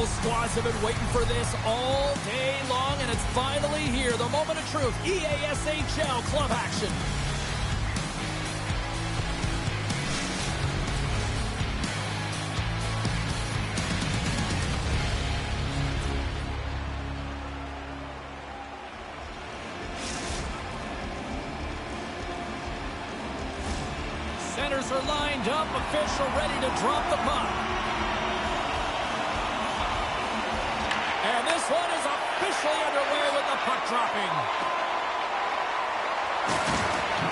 NHL squads have been waiting for this all day long, and it's finally here. The moment of truth. EASHL club action. Centers are lined up. Official ready to drop the puck. And this one is officially underway with the puck dropping.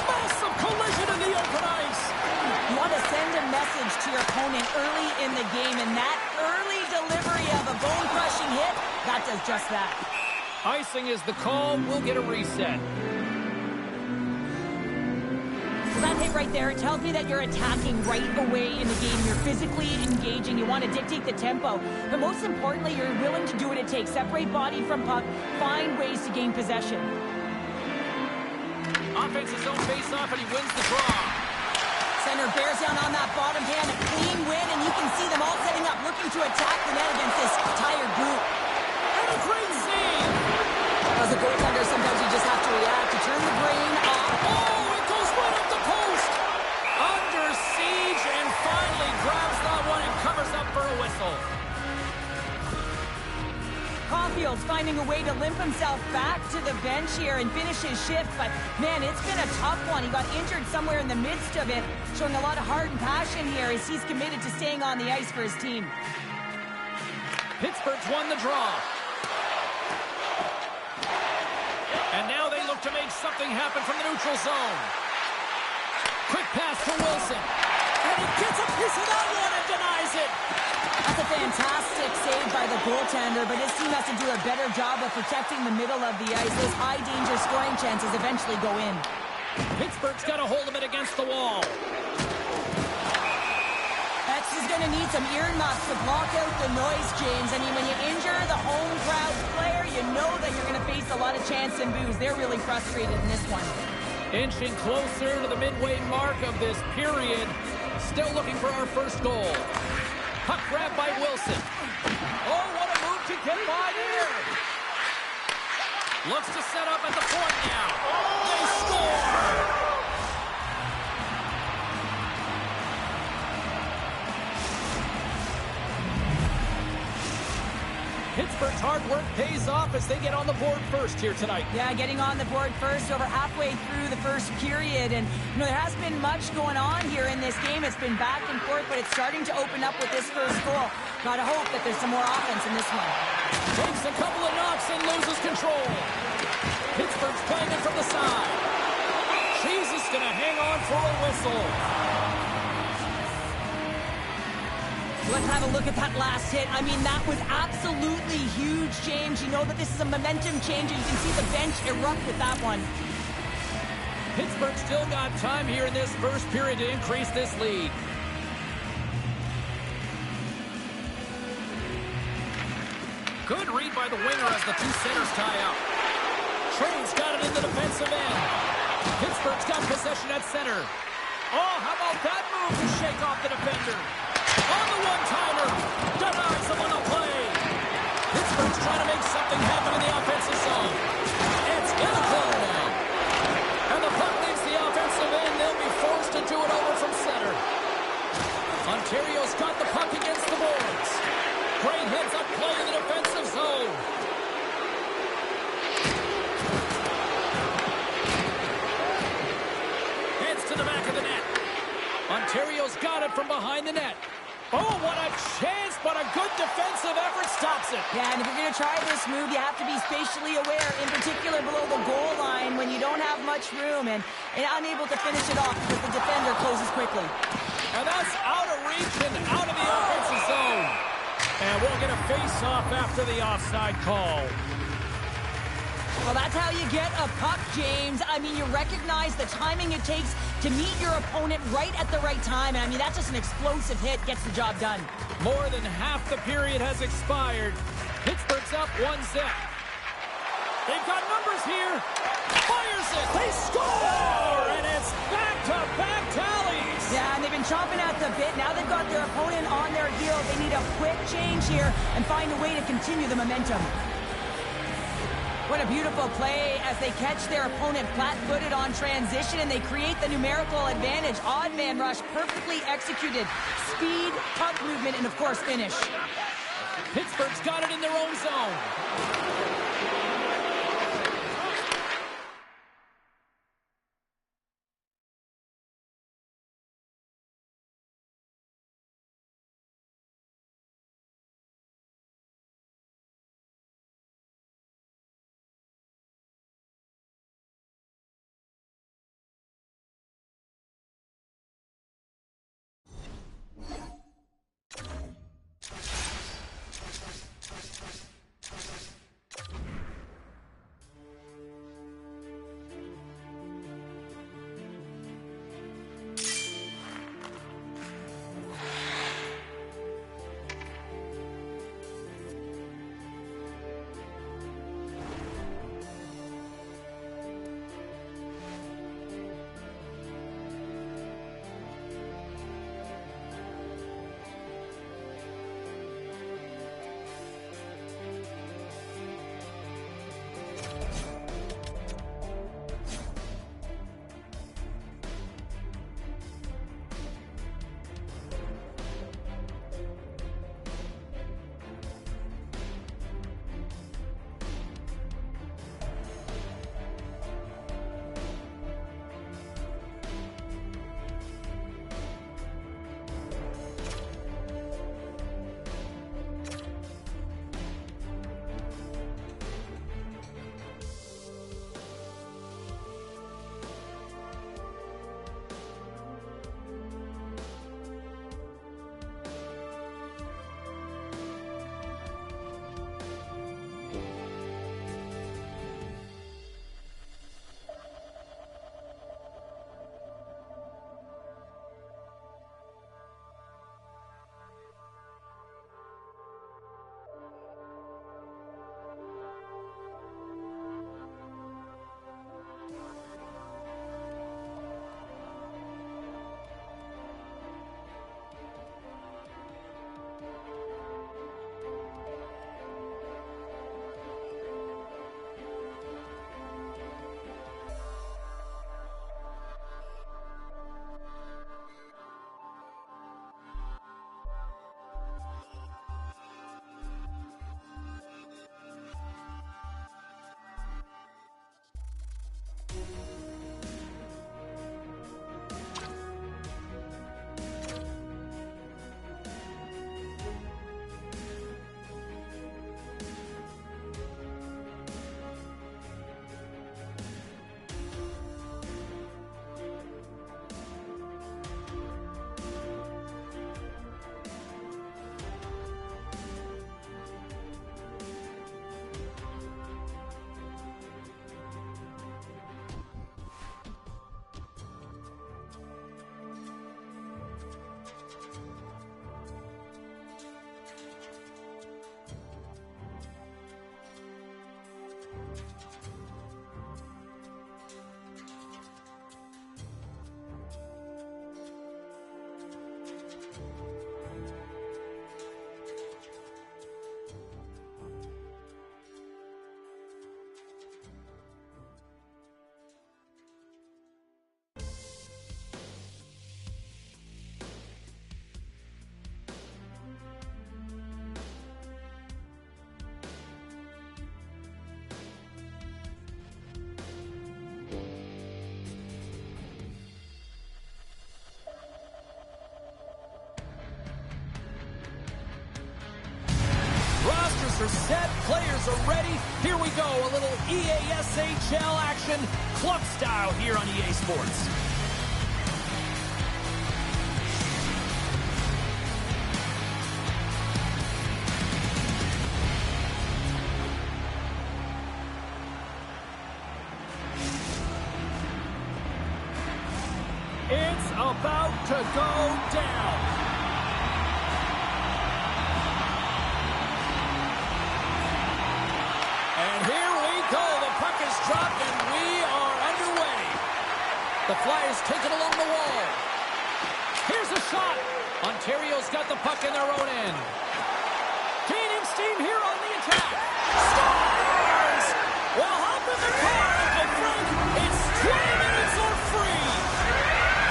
Massive collision in the open ice. You want to send a message to your opponent early in the game, and that early delivery of a bone-crushing hit, that does just that. Icing is the call. We'll get a reset. So that hit right there, it tells me that you're attacking right away in the game. You're physically engaging. You want to dictate the tempo. But most importantly, you're willing to do what it takes. Separate body from puck. Find ways to gain possession. Offense's own face-off, and he wins the draw. Center bears down on that bottom hand. A clean win, and you can see them all setting up, looking to attack the net against this tired group. And a great save! As a goaltender, sometimes you just have to react. You turn the brain off. Oh, it goes right up the post! Under siege, and finally grabs that one and covers up for a whistle. Caulfield's finding a way to limp himself back to the bench here and finish his shift, but man, it's been a tough one. He got injured somewhere in the midst of it, showing a lot of heart and passion here as he's committed to staying on the ice for his team. Pittsburgh's won the draw. And now they look to make something happen from the neutral zone. Quick pass to Wilson. And he gets a piece of that one and denies it. That's a fantastic save by the goaltender, but his team has to do a better job of protecting the middle of the ice. Those high-danger scoring chances eventually go in. Pittsburgh's got a hold of it against the wall. X is going to need some earmuffs to block out the noise, James. I mean, when you injure the home crowd player, you know that you're going to face a lot of chants and boos. They're really frustrated in this one. Inching closer to the midway mark of this period. Still looking for our first goal. Puck grab by Wilson. Oh, what a move to get by here. Looks to set up at the point now. They score! Pittsburgh's hard work pays off as they get on the board first here tonight. Yeah, getting on the board first over halfway through the first period. And, you know, there hasn't been much going on here in this game. It's been back and forth, but it's starting to open up with this first goal. Gotta hope that there's some more offense in this one. Takes a couple of knocks and loses control. Pittsburgh's playing it from the side. Jesus gonna hang on for a whistle. Let's have a look at that last hit. I mean, that was absolutely huge, James. You know that this is a momentum changer. You can see the bench erupt with that one. Pittsburgh still got time here in this first period to increase this lead. Good read by the winger as the two centers tie up. Trade's got it in the defensive end. Pittsburgh's got possession at center. Oh, how about that move to shake off the defender? On the one-timer, denies him on the play. Pittsburgh's trying to make something happen in the offensive zone. It's gonna clear now. And the puck leaves the offensive end. They'll be forced to do it over from center. Ontario's got the puck against the boards. Great heads-up play in the defensive zone. Heads to the back of the net. Ontario's got it from behind the net. Oh, what a chance, but a good defensive effort stops it. Yeah, and if you're going to try this move, you have to be spatially aware, in particular below the goal line when you don't have much room and unable to finish it off because the defender closes quickly. And that's out of reach and out of the offensive zone. And we'll get a face-off after the offside call. Well, that's how you get a puck, James. I mean, you recognize the timing it takes to meet your opponent right at the right time. And I mean, that's just an explosive hit, gets the job done. More than half the period has expired. Pittsburgh's up 1-0. They've got numbers here. Fires it. They score! And it's back-to-back tallies. Yeah, and they've been chomping at the bit. Now they've got their opponent on their heels. They need a quick change here and find a way to continue the momentum. What a beautiful play as they catch their opponent flat-footed on transition and they create the numerical advantage. Odd man rush, perfectly executed. Speed, puck movement, and of course finish. Pittsburgh's got it in their own zone. Are set, players are ready. Here we go, a little EASHL action, club style here on EA Sports. It's about to go down. Dropped and we are underway. The Flyers take it along the wall. Here's a shot. Ontario's got the puck in their own end. Gaining steam here on the attack. Scores! Well, hop in the car, Uncle Frank. It's 20 minutes or free.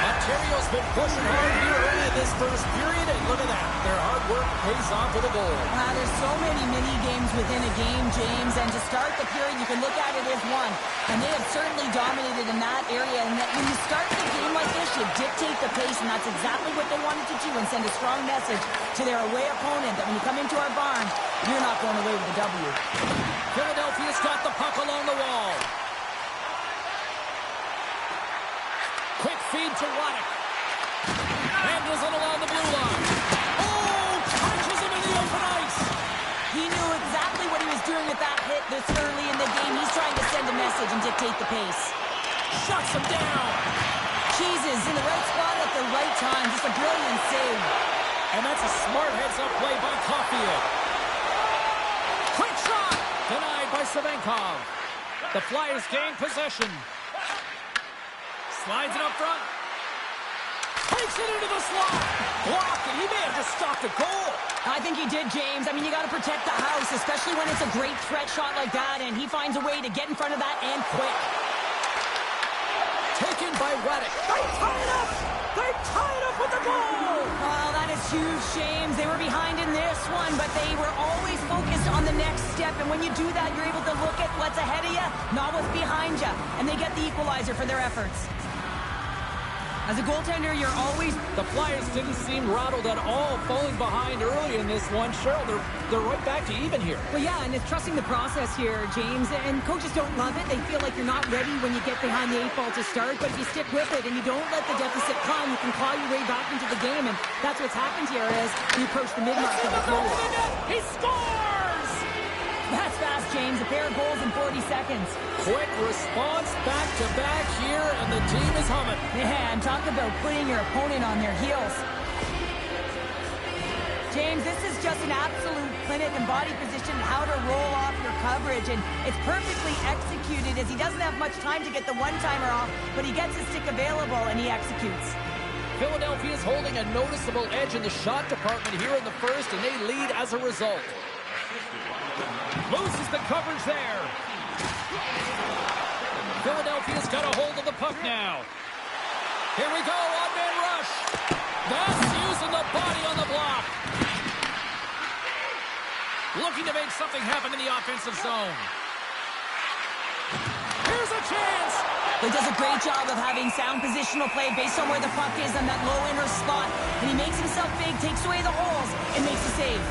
Ontario's been pushing hard here early in this first period, and look at that. Their hard work pays off with a goal. There's so many mini-games within a game, James, and to start the period, you can look at it as one. And they have certainly dominated in that area, and that when you start the game like this, you dictate the pace, and that's exactly what they wanted to do and send a strong message to their away opponent that when you come into our barn, you're not going away with a W. Philadelphia's got the puck along the wall. Quick feed to Waddick. Handles it along the blue line. Oh, catches him in the open ice. He knew exactly what he was doing with that hit this early in the game. He's trying to send a message and dictate the pace. Shuts him down. Cheeses in the right spot at the right time. Just a brilliant save. And that's a smart heads-up play by Caulfield. Quick shot. Denied by Savinkov. The Flyers gain possession. Slides it up front. Takes it into the slot. Blocked it. He may have just stopped a goal. I think he did, James. I mean, you got to protect the house, especially when it's a great threat shot like that, and he finds a way to get in front of that and quick. Taken by Waddick. They tie it up. They tie it up with the goal. Oh, that is huge, James. They were behind in this one, but they were always focused on the next step, and when you do that, you're able to look at what's ahead of you, not what's behind you, and they get the equalizer for their efforts. As a goaltender, you're always... The Flyers didn't seem rattled at all, falling behind early in this one. Cheryl, they're right back to even here. Well, yeah, and it's trusting the process here, James. And coaches don't love it. They feel like you're not ready when you get behind the 8 ball to start. But if you stick with it and you don't let the deficit climb, you can claw your way back into the game. And that's what's happened here as you approach the mid-mark of the goal. He scores! That's fast, James. A pair of goals in 40 seconds. Quick response back-to-back here, and the team is humming. Man, talk about putting your opponent on their heels. James, this is just an absolute clinic and body position, how to roll off your coverage, and it's perfectly executed as he doesn't have much time to get the one-timer off, but he gets his stick available and he executes. Philadelphia is holding a noticeable edge in the shot department here in the first, and they lead as a result. Loses the coverage there. Philadelphia's got a hold of the puck now. Here we go, on-man rush. That's using the body on the block. Looking to make something happen in the offensive zone. Here's a chance. He does a great job of having sound positional play based on where the puck is on that low inner spot. And he makes himself big, takes away the holes, and makes a save.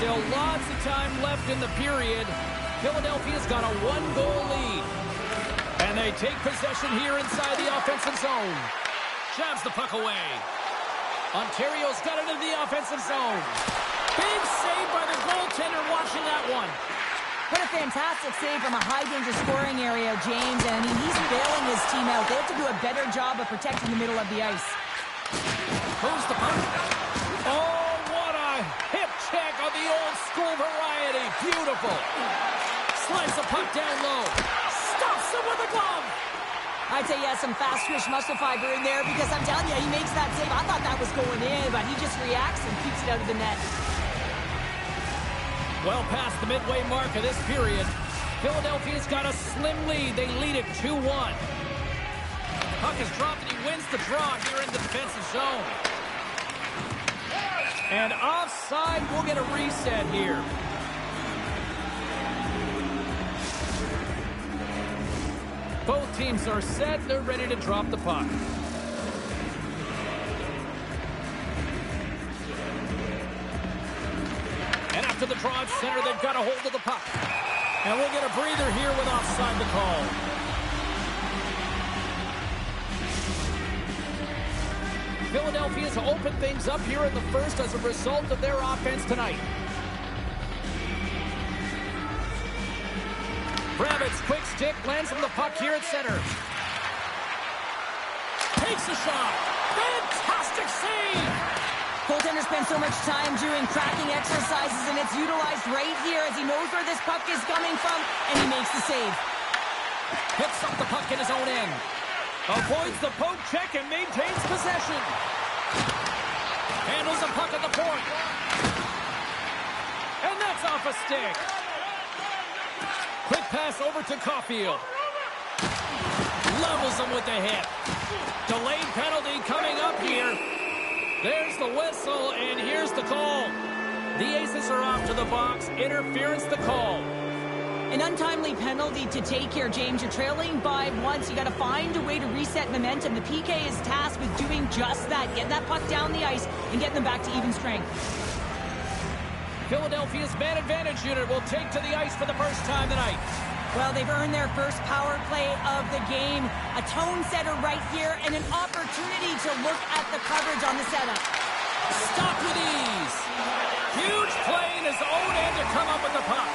Still lots of time left in the period. Philadelphia's got a 1-goal lead. And they take possession here inside the offensive zone. Jabs the puck away. Ontario's got it in the offensive zone. Big save by the goaltender watching that one. What a fantastic save from a high-danger scoring area, James. And I mean, he's bailing his team out. They have to do a better job of protecting the middle of the ice. Moves the puck. Oh, what a hip check of the old-school variety. Beautiful. Slides the puck down low. Stops him with a glove. I'd say he has some fast twitch muscle fiber in there because I'm telling you, he makes that save. I thought that was going in, but he just reacts and keeps it out of the net. Well past the midway mark of this period, Philadelphia's got a slim lead. They lead it 2-1. Puck is dropped and he wins the draw here in the defensive zone. And offside, we'll get a reset here. Both teams are set. They're ready to drop the puck. And after the draw at center, they've got a hold of the puck. And we'll get a breather here with offside the call. Philadelphia's opened things up here in the first as a result of their offense tonight. Kravitz, quick stick, lands him the puck here at center. Takes a shot. Fantastic save. Goaltender spends so much time doing cracking exercises, and it's utilized right here as he knows where this puck is coming from, and he makes the save. Picks up the puck in his own end. Avoids the poke check and maintains possession. Handles the puck at the point. And that's off a stick. Quick pass over to Caulfield. Levels him with the hit. Delayed penalty coming up here. There's the whistle, and here's the call. The Aces are off to the box. Interference the call. An untimely penalty to take here, James. You're trailing by once. You got to find a way to reset momentum. The PK is tasked with doing just that. Getting that puck down the ice and getting them back to even strength. Philadelphia's man advantage unit will take to the ice for the first time tonight. Well, they've earned their first power play of the game. A tone setter right here and an opportunity to look at the coverage on the setup. Stopped with ease. Huge play in his own end to come up with the puck.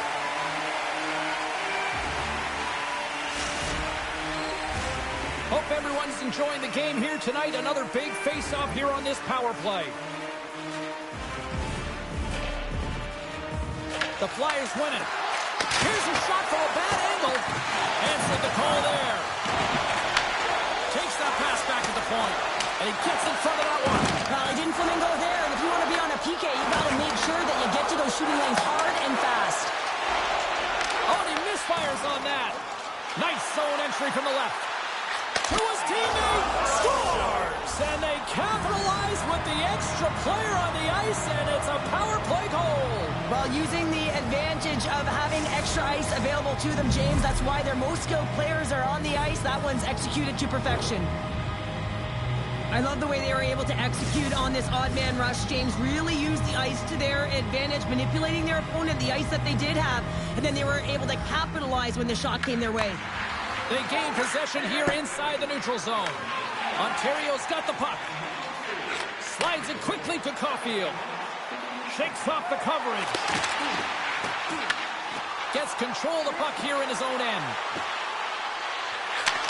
Hope everyone's enjoying the game here tonight. Another big face-off here on this power play. The Flyers win it. Here's a shot from a bad angle. Answered the call there. Takes that pass back at the point. And he gets in front of that one. Well, he didn't flamingo there. And if you want to be on a PK, you've got to make sure that you get to those shooting lanes hard and fast. Oh, and he misfires on that. Nice zone entry from the left. To his teammate. Scores! And they capitalize with the extra player on the ice, and it's a power play goal. Well, using the advantage of having extra ice available to them, James, that's why their most skilled players are on the ice. That one's executed to perfection. I love the way they were able to execute on this odd man rush. James really used the ice to their advantage, manipulating their opponent, the ice that they did have, and then they were able to capitalize when the shot came their way. They gain possession here inside the neutral zone. Ontario's got the puck. Slides it quickly to Caulfield. Shakes off the coverage. Gets control of the puck here in his own end.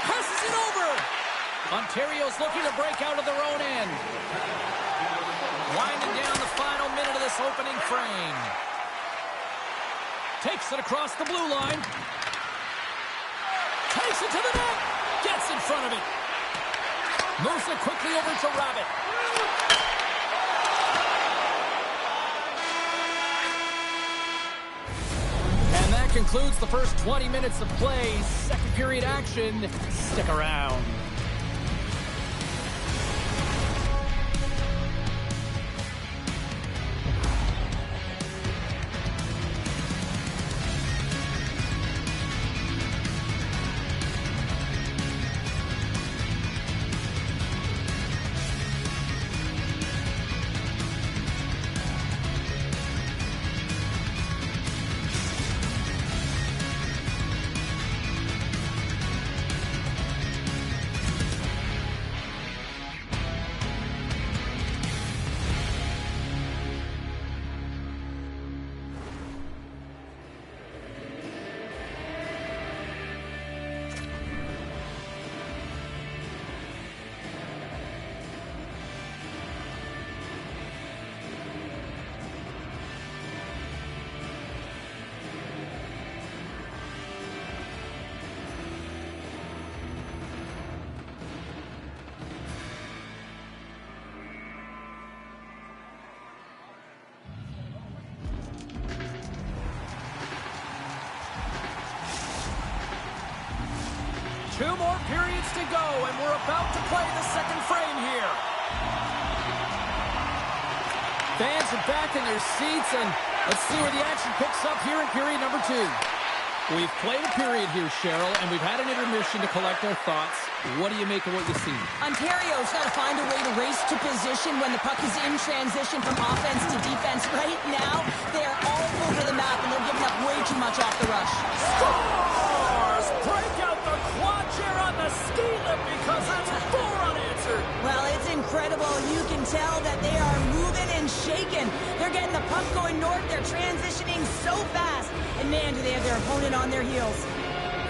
Passes it over. Ontario's looking to break out of their own end. Winding down the final minute of this opening frame. Takes it across the blue line. Takes it to the net. Gets in front of it. Moves it quickly over to Rabbit. And that concludes the first 20 minutes of play. Second period action. Stick around. Two more periods to go, and we're about to play the second frame here. Fans are back in their seats, and let's see where the action picks up here in period number 2. We've played a period here, Cheryl, and we've had an intermission to collect our thoughts. What do you make of what you see? Ontario's got to find a way to race to position when the puck is in transition from offense to defense. Right now, they're all over the map, and they're giving up way too much off the rush. Scores! Break out the quad chair on the ski lift because that's 4 unanswered. Well, it's incredible. You can tell that they are moving and shaking. They're getting the puck going north. They're transitioning so fast. And man, do they have their opponent on their heels.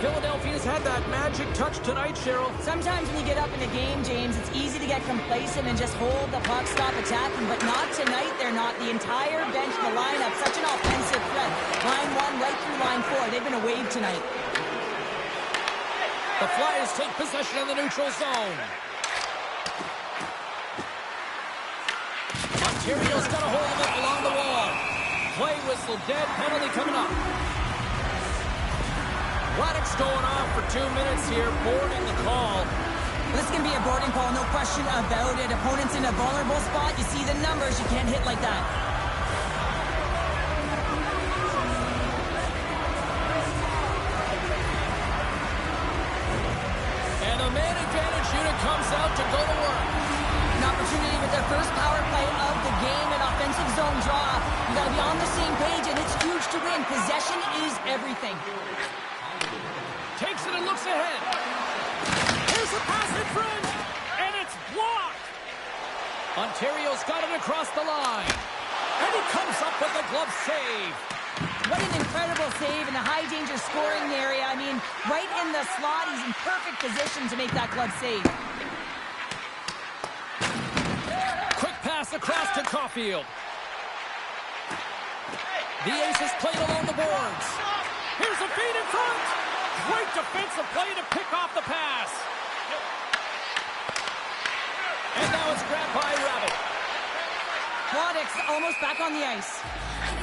Philadelphia's had that magic touch tonight, Cheryl. Sometimes when you get up in a game, James, it's easy to get complacent and just hold the puck, stop attacking. But not tonight. They're not. The entire bench, the lineup, such an offensive threat. Line 1 right through line 4. They've been a wave tonight. The Flyers take possession of the neutral zone. Ontario's got a hold of it along the wall. Play whistle dead, penalty coming up. Radek's going off for 2 minutes here, boarding the call. This can be a boarding call, no question about it. Opponent's in a vulnerable spot. You see the numbers. You can't hit like that. And a man advantage unit comes out to go to work. An opportunity with their first power play of the game, an offensive zone draw. You got to be on the same page, and it's huge to win. Possession is everything. Takes it and looks ahead. Here's a pass in front, and it's blocked. Ontario's got it across the line. And he comes up with a glove save. What an incredible save in the high-danger scoring area. I mean, right in the slot, he's in perfect position to make that glove save. Quick pass across to Caulfield. The Aces played along the boards. Here's a feed in front. Great defensive play to pick off the pass. And now it's grabbed by Rabbit. Radek's almost back on the ice.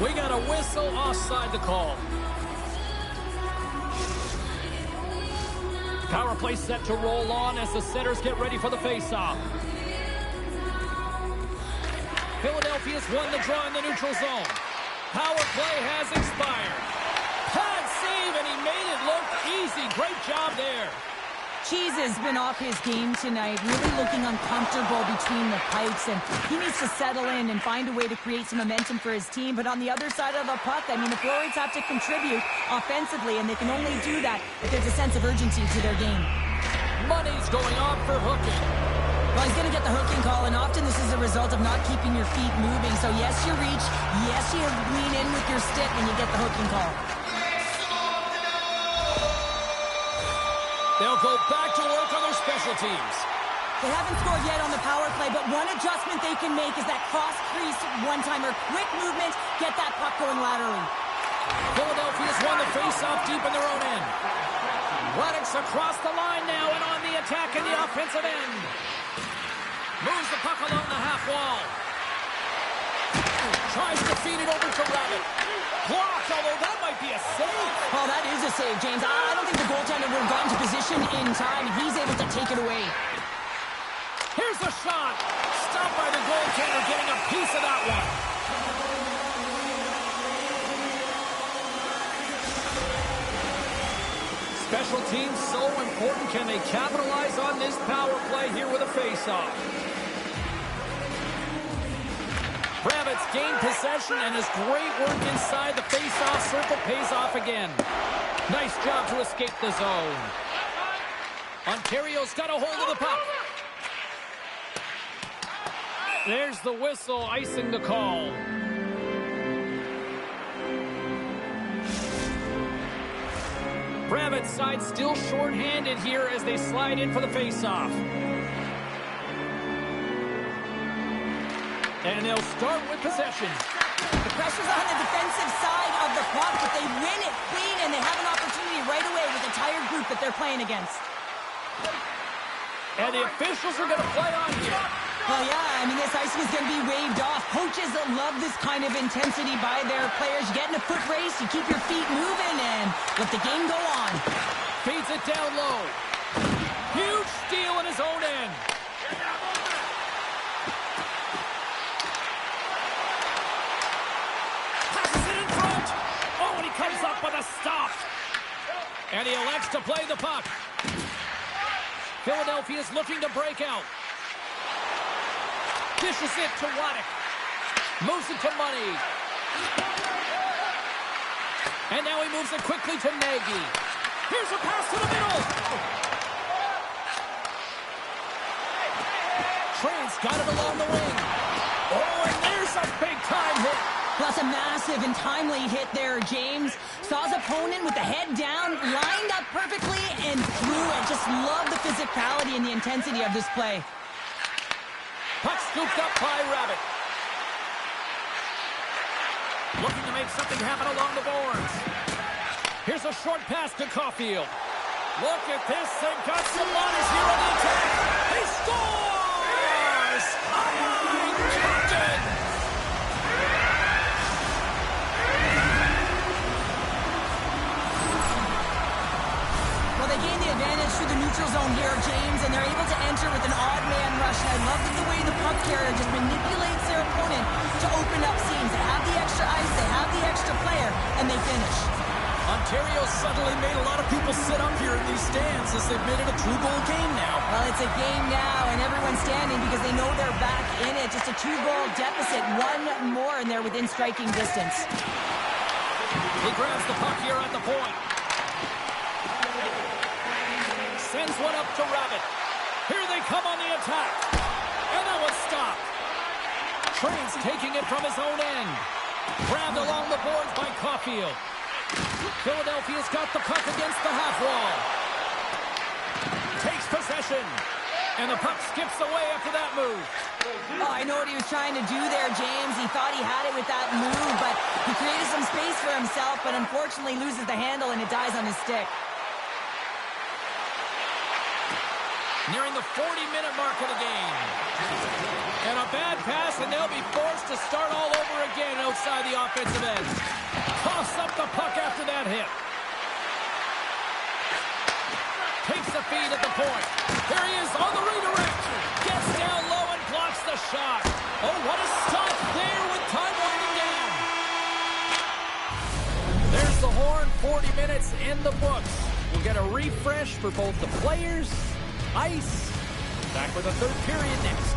We got a whistle offside the call. Power play set to roll on as the centers get ready for the faceoff. Philadelphia's won the draw in the neutral zone. Power play has expired. Pad save, and he made it look easy. Great job there. Cheese has been off his game tonight, really looking uncomfortable between the pipes, and he needs to settle in and find a way to create some momentum for his team. But on the other side of the puck, I mean, the forwards have to contribute offensively, and they can only do that if there's a sense of urgency to their game. Money's going off for hooking. Well, he's going to get the hooking call, and often this is a result of not keeping your feet moving. So yes, you reach. Yes, you lean in with your stick when you get the hooking call. They'll go back to work on their special teams. They haven't scored yet on the power play, but one adjustment they can make is that cross-crease one-timer. Quick movement, get that puck going laterally. Philadelphia's won the face-off deep in their own end. Radek's across the line now and on the attack in the offensive end. Moves the puck along the half wall. Tries to feed it over to Rabbit. Blocked, although that might be a save. Oh, that is a save, James. I don't think the goaltender would have gotten to position in time. He's able to take it away. Here's a shot. Stopped by the goaltender, getting a piece of that one. Special teams so important. Can they capitalize on this power play here with a face-off? Rabbit's gained possession, and his great work inside the face-off circle pays off again. Nice job to escape the zone. Ontario's got a hold of the puck. There's the whistle, icing the call. Rabbit's side still short-handed here as they slide in for the face-off. And they'll start with possession. The pressure's on the defensive side of the puck, but they win it clean, and they have an opportunity right away with the tired group that they're playing against. And the officials are going to play on here. Well, yeah, I mean, this icing is going to be waved off. Coaches love this kind of intensity by their players. You get in a foot race, you keep your feet moving, and let the game go on. Feeds it down low. Huge steal in his own end. Passes it in front. Oh, and he comes up with a stop. And he elects to play the puck. Philadelphia's looking to break out. Dishes it to Radek. Moves it to Money. And now he moves it quickly to Nagy. Here's a pass to the middle. Trent's got it along the wing. Oh, and there's a big-time hit. That's a massive and timely hit there, James. Saw his opponent with the head down, lined up perfectly, and threw it. Just love the physicality and the intensity of this play. Puck scooped up by Rabbit. Looking to make something happen along the boards. Here's a short pass to Caulfield. Look at this. They've got some bodies here on the attack. He scores! High captain! Well, they gain the advantage through the neutral zone here, James, and they're able to enter with an odd man rush. And I love the way the puck carrier just manipulates their opponent to open up seams. They have the extra ice, they have the extra player, and they finish. Ontario suddenly made a lot of people sit up here in these stands as they've made it a two-goal game now. Well, it's a game now, and everyone's standing because they know they're back in it. Just a two-goal deficit. One more, and they're within striking distance. He grabs the puck here at the point. Sends one up to Rabbit. Here they come on the attack. And that one's stopped. Train's taking it from his own end. Grabbed along the boards by Caulfield. Philadelphia's got the puck against the half wall. Takes possession. And the puck skips away after that move. Oh, I know what he was trying to do there, James. He thought he had it with that move, but he created some space for himself, but unfortunately loses the handle and it dies on his stick. Nearing the 40-minute mark of the game. And a bad pass, and they'll be forced to start all over again outside the offensive end. Toss up the puck after that hit. Takes the feed at the point. There he is on the redirect. Gets down low and blocks the shot. Oh, what a stop there with time winding down. There's the horn. 40 minutes in the books. We'll get a refresh for both the players, ice. Back with the third period next.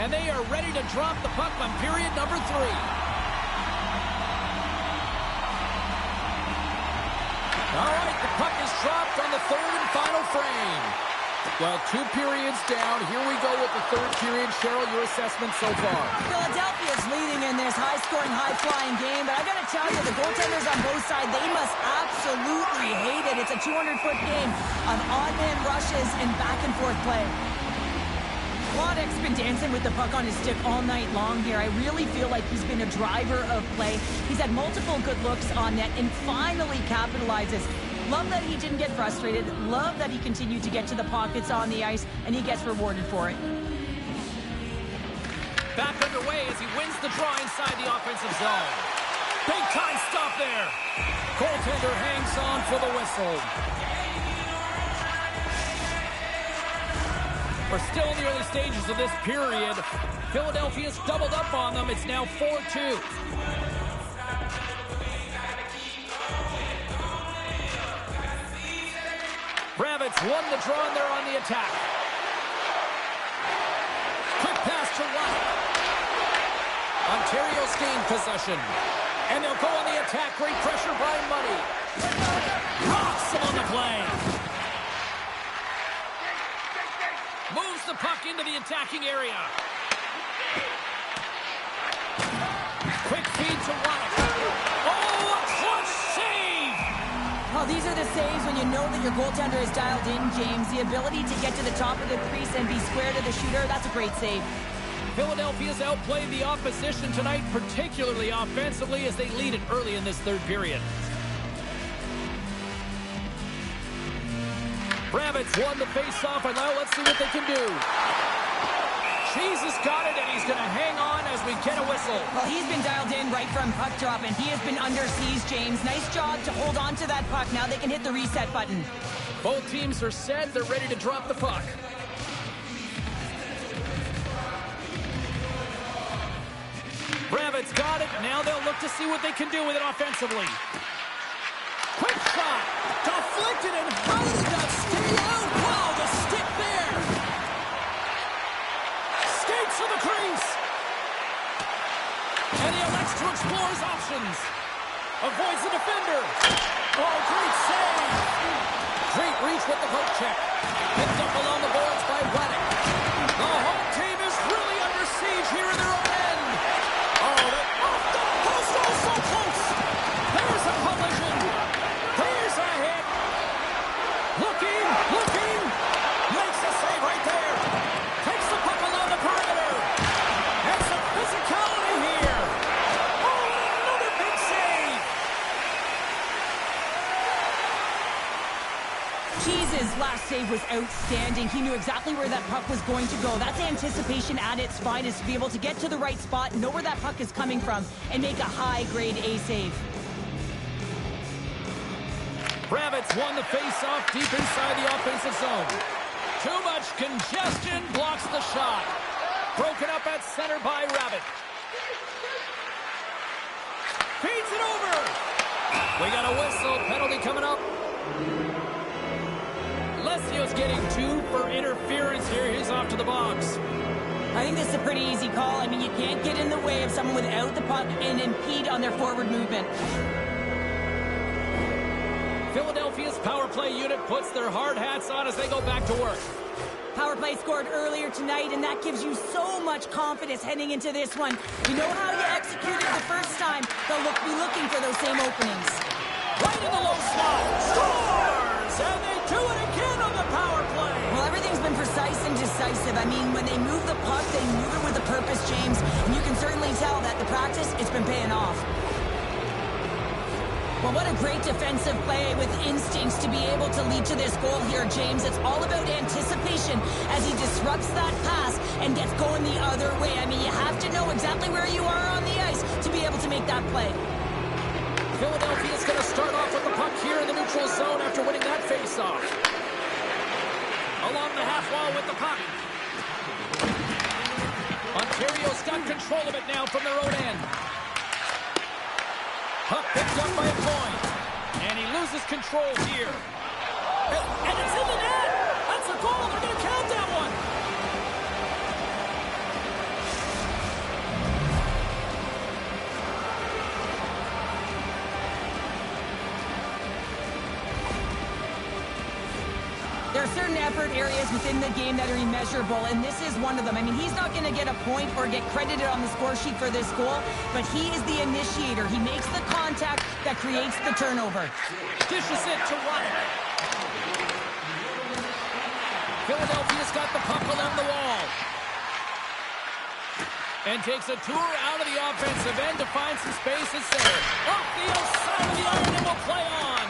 And they are ready to drop the puck on period number 3. All right, the puck is dropped on the third and final frame. Well, 2 periods down. Here we go with the third period. Cheryl, your assessment so far? Philadelphia's leading in this high-scoring, high-flying game, but I got to tell you, the goaltenders on both sides, they must absolutely hate it. It's a 200-foot game of odd-man rushes and back-and-forth play. Wladek's been dancing with the puck on his stick all night long here. I really feel like he's been a driver of play. He's had multiple good looks on net and finally capitalizes. Love that he didn't get frustrated. Love that he continued to get to the pockets on the ice, and he gets rewarded for it. Back underway as he wins the draw inside the offensive zone. Big time stop there. Goaltender hangs on for the whistle. We're still in the early stages of this period. Philadelphia's doubled up on them. It's now 4-2. Rabbits won the draw and they're on the attack. Quick pass to White. Ontario's gained possession. And they'll go on the attack. Great pressure by Muddy. Rocks him on the play. Moves the puck into the attacking area. Quick feed to White. Oh, a clutch save! Well, these are the saves when you know that your goaltender is dialed in, James. The ability to get to the top of the crease and be square to the shooter, that's a great save. Philadelphia's outplayed the opposition tonight, particularly offensively, as they lead it early in this third period. Kravitz won the face-off, and now let's see what they can do. Cheese has got it, and he's going to hang on as we get a whistle. Well, he's been dialed in right from puck drop, and he has been under siege, James. Nice job to hold on to that puck. Now they can hit the reset button. Both teams are set. They're ready to drop the puck. Kravitz got it. Now they'll look to see what they can do with it offensively. Quick shot. Deflected, and how did that stay out? Wow, the stick there. Skates to the crease. And he elects to explore his options. Avoids the defender. Oh, great save. Great reach with the poke check. Picked up along the boards by Reddick. The home team is really under siege here in their own end. Oh, they off the post. Oh, so close. There's a collision. There's a hit. Looking. Makes the save right there. Takes the puck along the perimeter. And some physicality here. Oh, another big save. Cheese's last save was outstanding. He knew exactly where that puck was going to go. That's anticipation at its finest, to be able to get to the right spot, know where that puck is coming from, and make a high-grade A save. Kravitz won the face-off deep inside the offensive zone. Too much congestion blocks the shot. Broken up at center by Rabbit. Feeds it over. We got a whistle. Penalty coming up. Lesio's getting 2 for interference here. He's off to the box. I think this is a pretty easy call. I mean, you can't get in the way of someone without the puck and impede on their forward movement. Philadelphia's power play unit puts their hard hats on as they go back to work. Power play scored earlier tonight, and that gives you so much confidence heading into this one. You know how you executed the first time. They'll be looking for those same openings. Right in the low slot. Scores! And they do it again on the power play. Well, everything's been precise and decisive. I mean, when they move the puck, they move it with a purpose, James. And you can certainly tell that the practice, it's been paying off. Well, what a great defensive play with instincts to be able to lead to this goal here, James. It's all about anticipation as he disrupts that pass and gets going the other way. I mean, you have to know exactly where you are on the ice to be able to make that play. Philadelphia's going to start off with the puck here in the neutral zone after winning that faceoff. Along the half wall with the puck. Ontario's got control of it now from their own end. Puck picked up by a point. And he loses control here. And it's in the net! That's a goal! They're going to count that one! There are certain effort areas within the game that are immeasurable, and this is one of them. I mean, he's not going to get a point or get credited on the score sheet for this goal, but he is the initiator. He makes the contact that creates the turnover. Dishes it to White. Philadelphia's got the puck along the wall. And takes a tour out of the offensive end to find some space at center. Off the outside of the iron and will play on.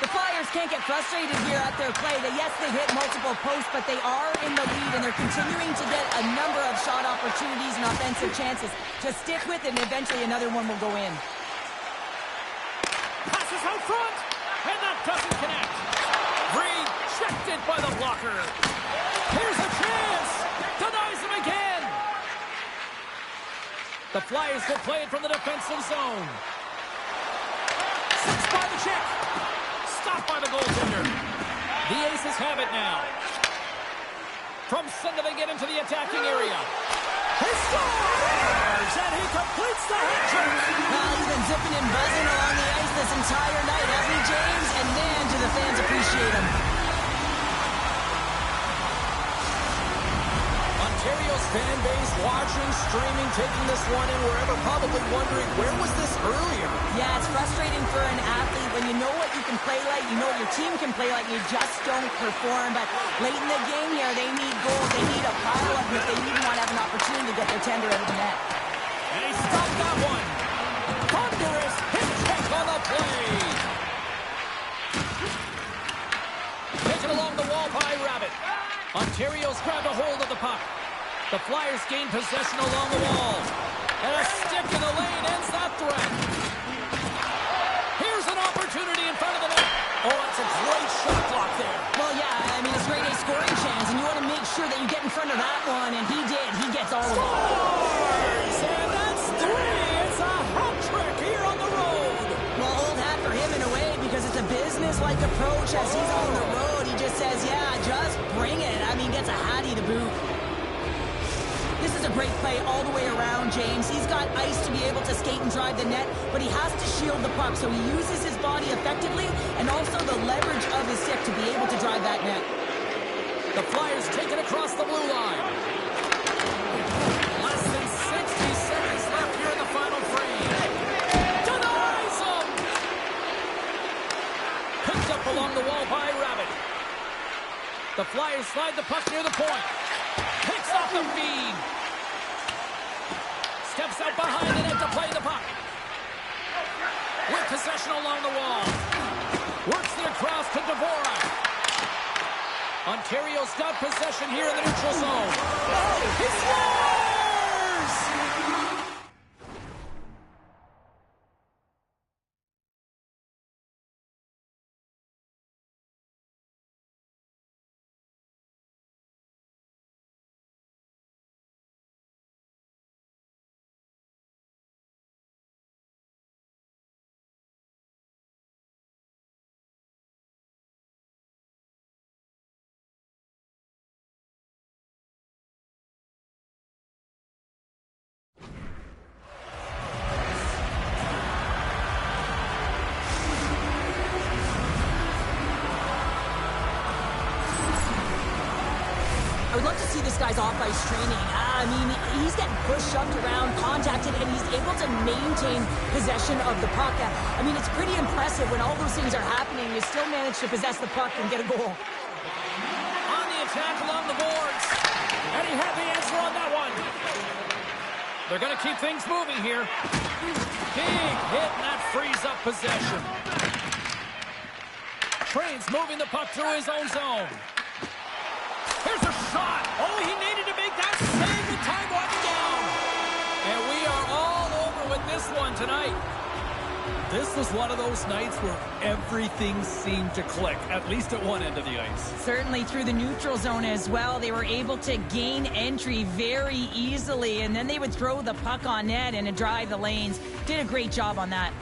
The Flyers can't get frustrated here at their play. Yes, they hit multiple posts, but they are in the lead, and they're continuing to get a number of shot opportunities and offensive chances. Just stick with it, and eventually another one will go in. Passes out front, and that doesn't connect. Rejected by the blocker. Here's a chance. Denies him again. The Flyers will play it from the defensive zone. Six by the check. Stopped by the goaltender. The Aces have it now. From center they get into the attacking area. He scores! And he completes the hat trick. Well, he's been zipping and buzzing along the ice this entire night, hasn't he, James? And man, do the fans appreciate him. Ontario's fan base watching, streaming, taking this one in wherever, probably wondering, where was this earlier? Yeah, it's frustrating for an athlete when you know what you can play like, you know what your team can play like, you just don't perform. But late in the game here, they need goals. They need a pile of them if they even want to have an opportunity to get their tender out of the net. And he stopped that one. Thunderous hip check on the play. Taken along the wall by Rabbit. Ontario's grabbed a hold of the puck. The Flyers gain possession along the wall. And a stick in the lane ends that threat. Here's an opportunity in front of the net. Oh, that's a great shot block there. Well, yeah, I mean, it's grade A scoring chance, and you want to make sure that you get in front of that one, and he did. He gets all of it. Scores! And that's 3. It's a hat trick here on the road. Well, old hat for him in a way, because it's a business-like approach as he's on the road. He just says, yeah, just bring it. I mean, gets a hattie to boot. This is a great play all the way around, James. He's got ice to be able to skate and drive the net, but he has to shield the puck, so he uses his body effectively and also the leverage of his stick to be able to drive that net. The Flyers take it across the blue line. Less than 60 seconds left here in the final frame. Denies him! Picked up along the wall by Rabbit. The Flyers slide the puck near the point. Picks off the feed. Steps out behind the net to play the puck. With possession along the wall. Works the across to Dvorak. Ontario's got possession here in the neutral zone. Oh, he scores! I would love to see this guy's off-ice training. I mean, he's getting pushed, shoved around, contacted, and he's able to maintain possession of the puck. I mean, it's pretty impressive when all those things are happening. You still manage to possess the puck and get a goal. On the attack along the boards. And he had the answer on that one. They're going to keep things moving here. Big hit, and that frees up possession. Train's moving the puck through his own zone. Here's a shot. Oh, he needed to make that save with time winding down. And we are all over with this one tonight. This was one of those nights where everything seemed to click, at least at one end of the ice. Certainly through the neutral zone as well. They were able to gain entry very easily, and then they would throw the puck on net and drive the lanes. Did a great job on that.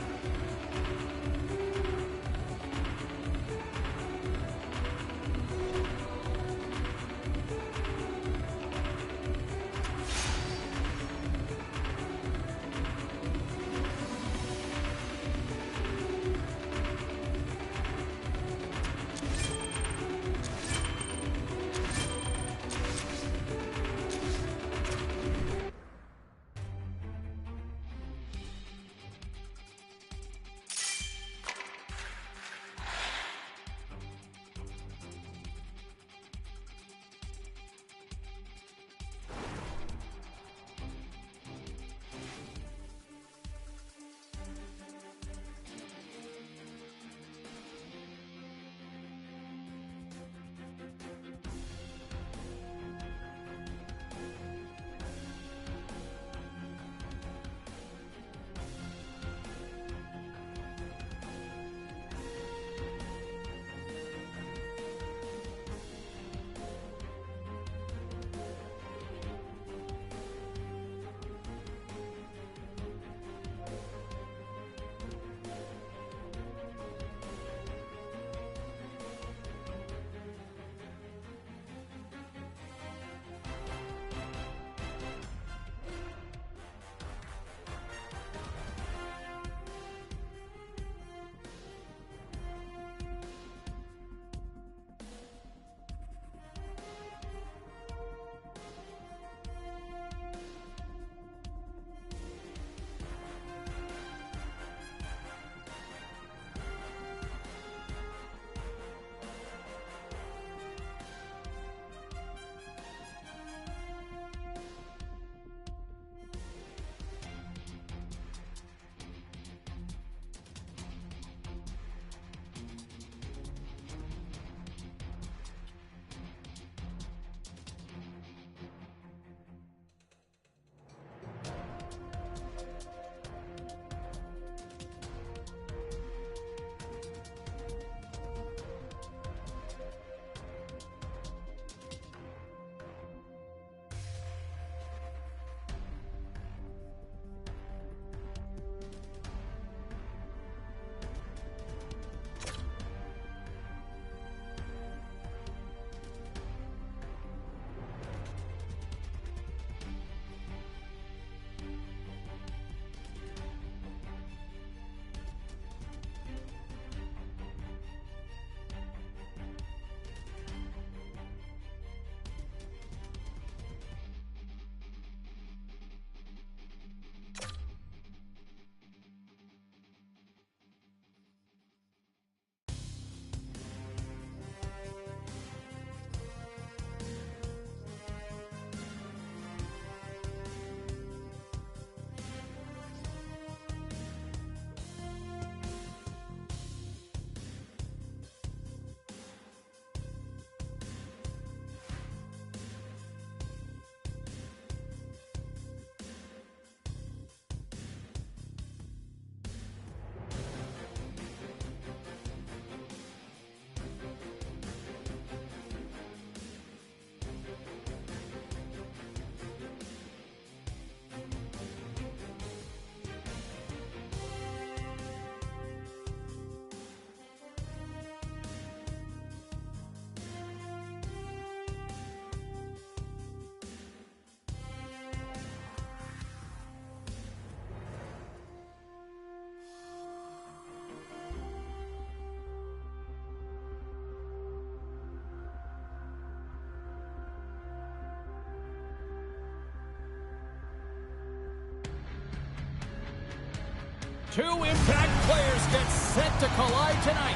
Two impact players get set to collide tonight.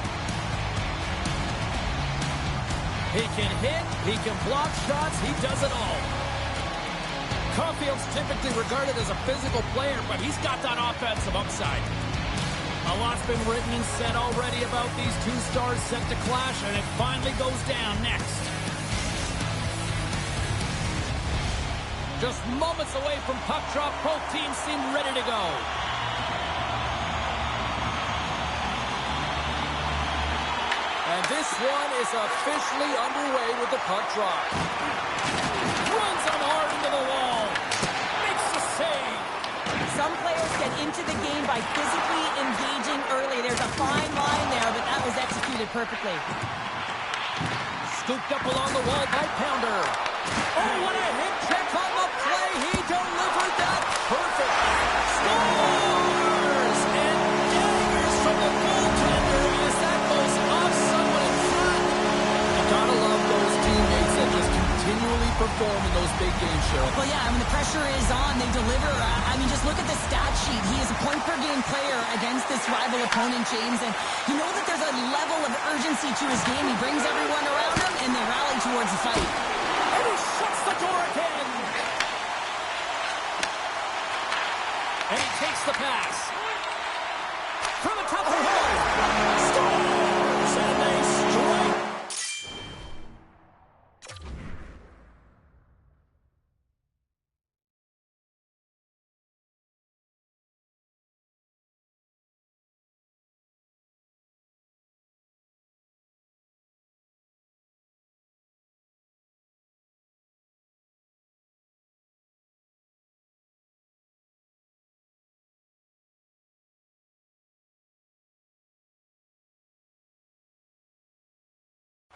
He can hit, he can block shots, he does it all. Caulfield's typically regarded as a physical player, but he's got that offensive upside. A lot's been written and said already about these two stars set to clash, and it finally goes down next. Just moments away from puck drop, both teams seem ready to go. And this one is officially underway with the puck drop. Runs him hard into the wall. Makes the save. Some players get into the game by physically engaging early. There's a fine line there, but that was executed perfectly. Scooped up along the wall by Pounder. Oh, what a hit check on the play. He delivered that perfect. Scores! And daggers from the goaltender as that goes off someone in front. You gotta love those teammates that just continually perform in those big games, Cheryl. Well, yeah, the pressure is on. They deliver. Just look at the stat sheet. He is a point-per-game player against this rival opponent, James. And you know that there's a level of urgency to his game. He brings everyone around him, and they rally towards the fight. And he shuts the door again. And he takes the pass. From the top of the hole. Scores! And they strike.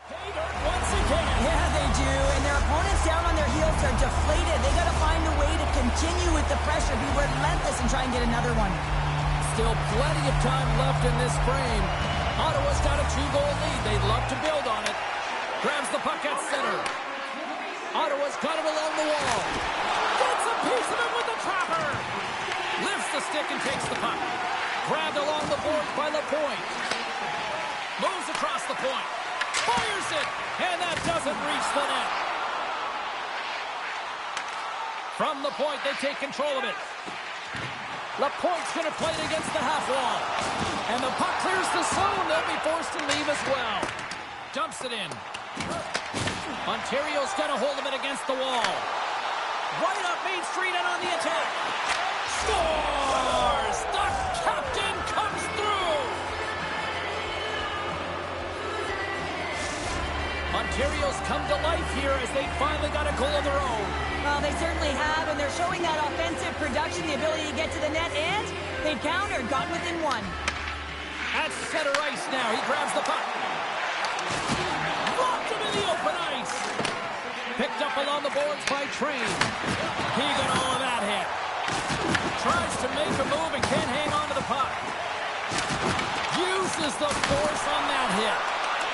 Once again. Yeah, they do. And their opponents down on their heels are deflated. They got to find a way to continue with the pressure, be relentless, and try and get another one. Still plenty of time left in this frame. Ottawa's got a 2-goal lead. They'd love to build on it. Grabs the puck at center. Ottawa's got it along the wall. Gets a piece of it with the trapper. Lifts the stick and takes the puck. Grabbed along the board by LaPointe. Moves across the point. Fires it, and that doesn't reach the net. From the point, they take control of it. LaPointe's going to play it against the half wall. And the puck clears the zone. They'll be forced to leave as well. Dumps it in. Ontario's got a hold of it against the wall. Right up Main Street and on the attack. Scores! The captain comes through! Ontario's come to life here as they finally got a goal of their own. Well, they certainly have, and they're showing that offensive production, the ability to get to the net, and they countered, got within one. At center ice now, he grabs the puck. Locked him in the open ice. Picked up along the boards by Train. He got all of that hit. Tries to make a move and can't hang on to the puck. Uses the force on that hit.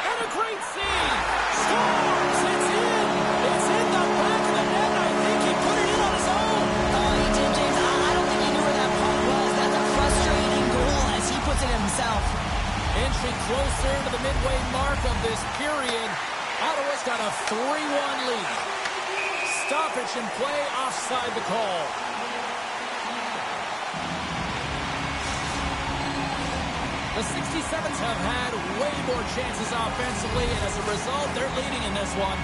And a great save. Scores! It's in! It's in the back of the net. I think he put it in on his own. Oh, he did, James. I don't think he knew where that puck was. That's a frustrating goal as he puts it himself. Inching closer to the midway mark of this period. Ottawa's got a 3-1 lead. Stoppage in play, offside the call. The 67s have had way more chances offensively, and as a result, they're leading in this one.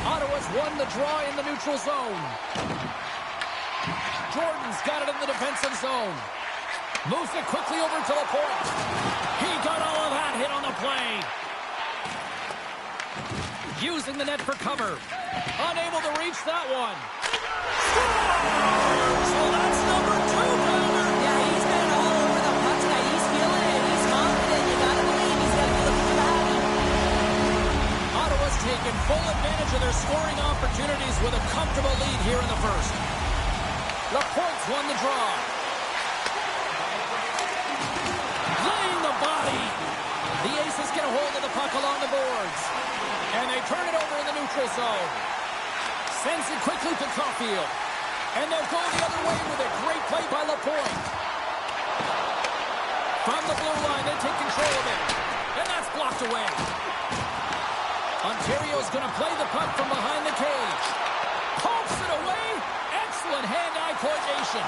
Ottawa's won the draw in the neutral zone. Jordan's got it in the defensive zone. Moves it quickly over to LaPointe. He got all of that hit on the play. Using the net for cover. Unable to reach that one. Scores! So that's number 2, Pounder. Yeah, he's been all over the puck tonight. He's feeling it. He's confident. You gotta believe he's gotta be looking for the happy. Ottawa's taken full advantage of their scoring opportunities with a comfortable lead here in the first. LaPointe's won the draw. Laying the body. The Aces get a hold of the puck along the boards. And they turn it over in the neutral zone. Sends it quickly to Caulfield. And they'll go the other way with a great play by Lapointe. From the blue line, they take control of it. And that's blocked away. Ontario's going to play the puck from behind the cage. Pokes it away. Excellent hand-eye coordination.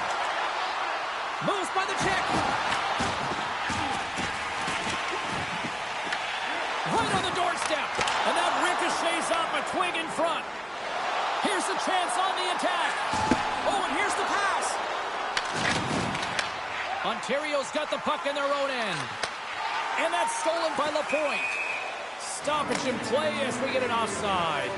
Moves by the check. Right on the doorstep. And that ricochets off a twig in front. Here's the chance on the attack. Oh, and here's the pass. Ontario's got the puck in their own end. And that's stolen by Lapointe. Stoppage in play as we get an offside.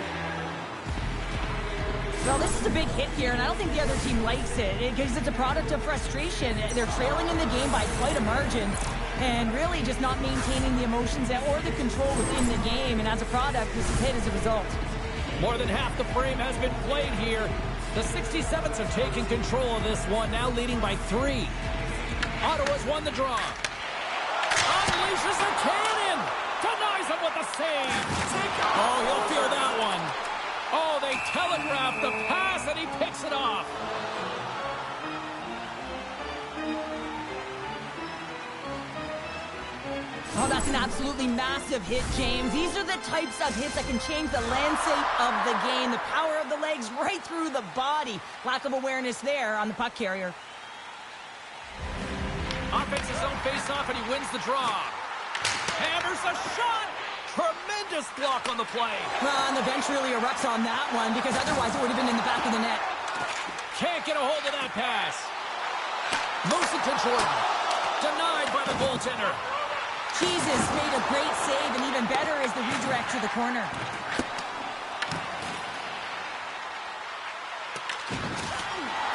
Well, this is a big hit here, and I don't think the other team likes it because it's a product of frustration. They're trailing in the game by quite a margin and really just not maintaining the emotions or the control within the game. And as a product, this is hit as a result. More than half the frame has been played here. The 67s have taken control of this one, now leading by 3. Ottawa's won the draw. Unleashes a cannon. Denies him with a save. Oh, he'll fear that one. Oh, they telegraphed the pass, and he picks it off. Oh, that's an absolutely massive hit, James. These are the types of hits that can change the landscape of the game. The power of the legs right through the body. Lack of awareness there on the puck carrier. Offense his own face-off, and he wins the draw. Hammers a shot. Tremendous block on the play. Well, and the bench really erupts on that one because otherwise it would have been in the back of the net. Can't get a hold of that pass. Moves it to Jordan. Denied by the goaltender. Jesus made a great save, and even better is the redirect to the corner.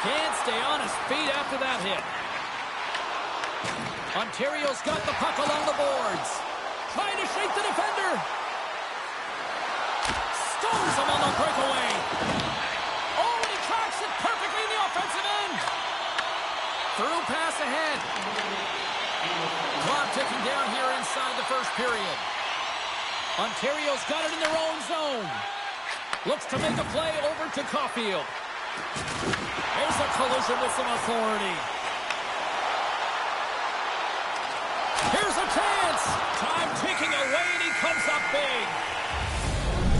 Can't stay on his feet after that hit. Ontario's got the puck along the boards. Trying to shake the defender. Stones him on the breakaway. Oh, and he tracks it perfectly in the offensive end. Through pass ahead. Clock ticking down here inside the first period. Ontario's got it in their own zone. Looks to make a play over to Caulfield. There's a collision with some authority. Here's a chance. Time ticking away, and he comes up big.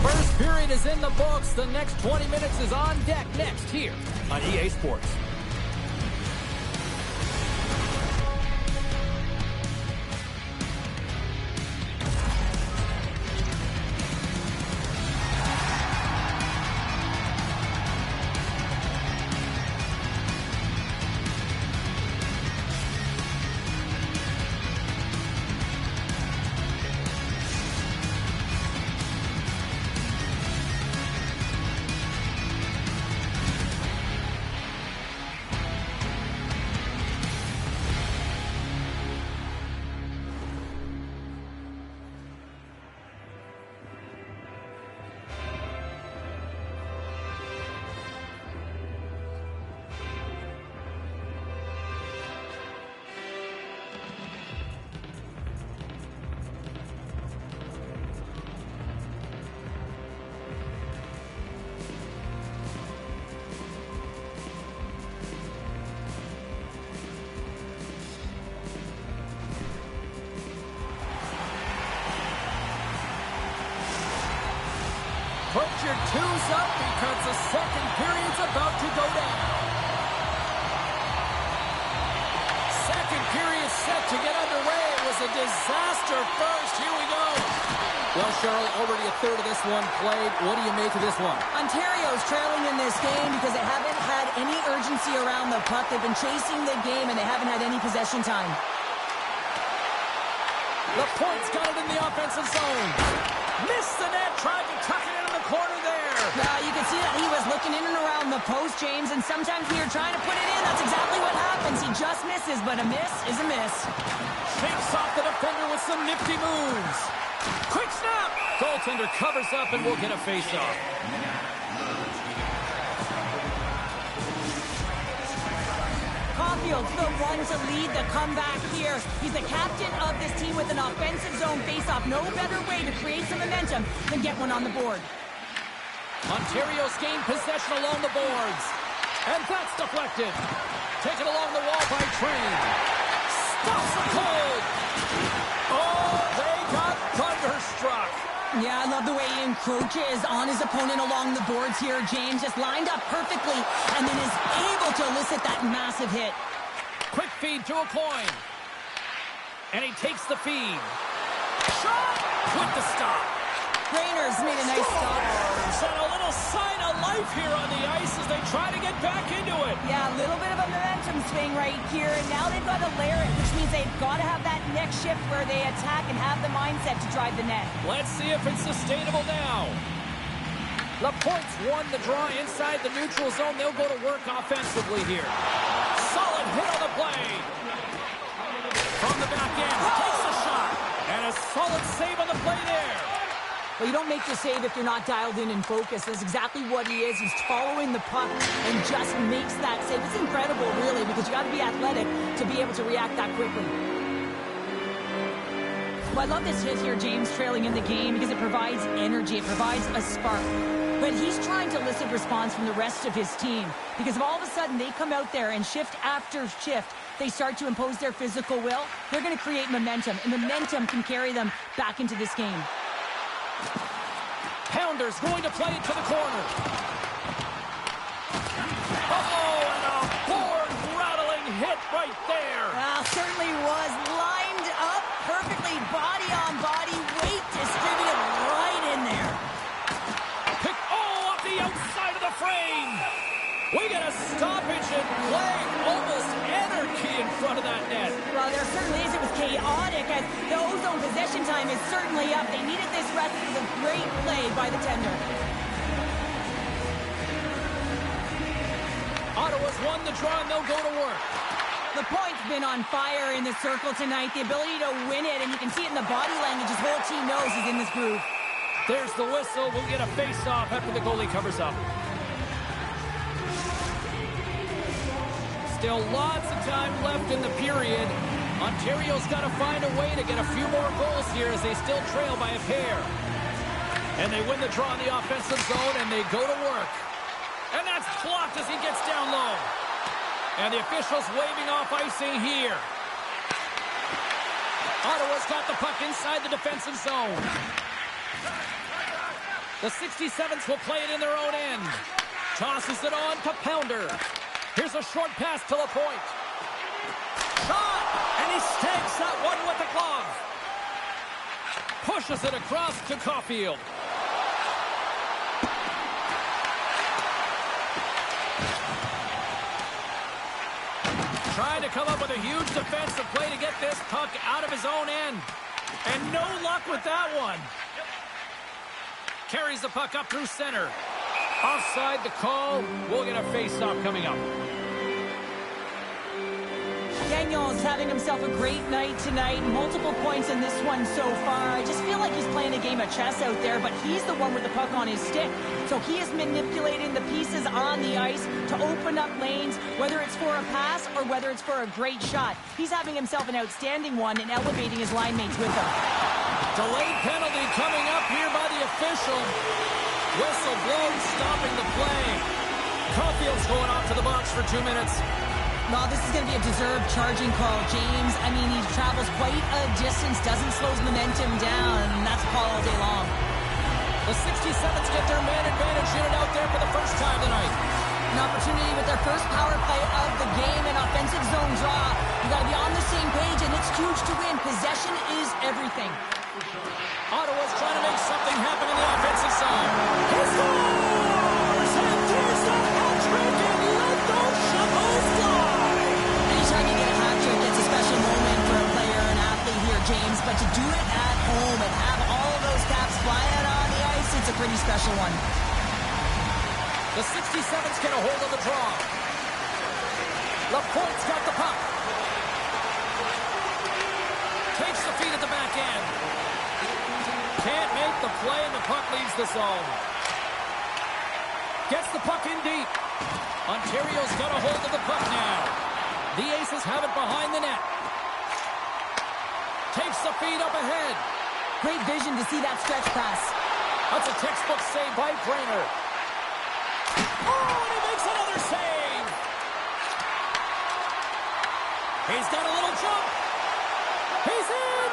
First period is in the books. The next 20 minutes is on deck next here on EA Sports. Put your twos up because the second period's about to go down. Second period set to get underway. It was a disaster first. Here we go. Well, Cheryl, already a third of this one played. What do you make of this one? Ontario's trailing in this game because they haven't had any urgency around the puck. They've been chasing the game, and they haven't had any possession time. Lapointe's got it in the offensive zone. Missed the net, tried to tuck it in the corner there. You can see that he was looking in and around the post, James, and sometimes when you're trying to put it in, that's exactly what happens. He just misses, but a miss is a miss. Shakes off the defender with some nifty moves. Quick snap! Goaltender covers up and we'll get a face-off. Caulfield's the one to lead the comeback here. He's the captain of this team with an offensive zone face-off. No better way to create some momentum than get one on the board. Ontario's gained possession along the boards. And that's deflected. Taken along the wall by Train. Stops the cold. Oh, they got thunderstruck. Yeah, I love the way he encroaches on his opponent along the boards here. James just lined up perfectly and then is able to elicit that massive hit. Quick feed to a coin. And he takes the feed. Shot with the stop. Rainer's made a nice stop. And a little sign of life here on the ice as they try to get back into it. Yeah, a little bit of a momentum swing right here, and now they've got to layer it, which means they've got to have that next shift where they attack and have the mindset to drive the net. Let's see if it's sustainable now. Laporte's won the draw inside the neutral zone. They'll go to work offensively here. Solid hit on the play. From the back end, takes a shot. And a solid save on the play there. Well, you don't make the save if you're not dialed in and focused. That's exactly what he is. He's following the puck and just makes that save. It's incredible, really, because you got to be athletic to be able to react that quickly. Well, I love this hit here, James, trailing in the game, because it provides energy. It provides a spark. But he's trying to elicit response from the rest of his team, because if all of a sudden they come out there and shift after shift, they start to impose their physical will, they're going to create momentum, and momentum can carry them back into this game. Pounder's going to play it to the corner. Oh, and a board-rattling hit right there. Well, certainly was lined up perfectly, body on body, weight distributed right in there. Off the outside of the frame. We got a stoppage in play. Almost anarchy in front of that net. Well, there certainly is. It was chaotic as the ozone possession time is certainly up. They needed this rest. It was a great play by the tender. Ottawa's won the draw and they'll go to work. The point's been on fire in the circle tonight. The ability to win it, and you can see it in the body language. His whole team knows he's in this groove. There's the whistle. We'll get a face-off after the goalie covers up. Still lots of time left in the period. Ontario's got to find a way to get a few more goals here as they still trail by a pair. And they win the draw in the offensive zone, and they go to work. And that's blocked as he gets down low. And the officials waving off icing here. Ottawa's got the puck inside the defensive zone. The 67s will play it in their own end. Tosses it on to Pounder. Here's a short pass to Laporte. Shot! And he stakes that one with the glove. Pushes it across to Caulfield. Trying to come up with a huge defensive play to get this puck out of his own end. And no luck with that one. Carries the puck up through center. Offside the call. We'll get a face-off coming up. Gagnon's having himself a great night tonight. Multiple points in this one so far. I just feel like he's playing a game of chess out there, but he's the one with the puck on his stick. So he is manipulating the pieces on the ice to open up lanes, whether it's for a pass or whether it's for a great shot. He's having himself an outstanding one and elevating his line mates with him. Delayed penalty coming up here by the official. Whistle blown, stopping the play. Caulfield's going off to the box for 2 minutes. Well, this is going to be a deserved charging call, James. I mean, he travels quite a distance, doesn't slow his momentum down, and that's a call all day long. The 67s get their man advantage unit out there for the first time tonight. An opportunity with their first power play of the game, an offensive zone draw. You got to be on the same page, and it's huge to win. Possession is everything. Ottawa's trying to make something happen in the offensive zone. He scores! And there's a hat-trick, and let those shovels fly! Anytime you get a hat-trick, it's a special moment for a player, an athlete here, James. But to do it at home and have all of those caps fly out on the ice, it's a pretty special one. The 67s get a hold of the draw. Laporte's got the puck. Takes the feed at the back end. Can't make the play, and the puck leaves the zone. Gets the puck in deep. Ontario's got a hold of the puck now. The Aces have it behind the net. Takes the feed up ahead. Great vision to see that stretch pass. That's a textbook save by Brainerd. Oh, and he makes another save! He's got a little jump. He's in.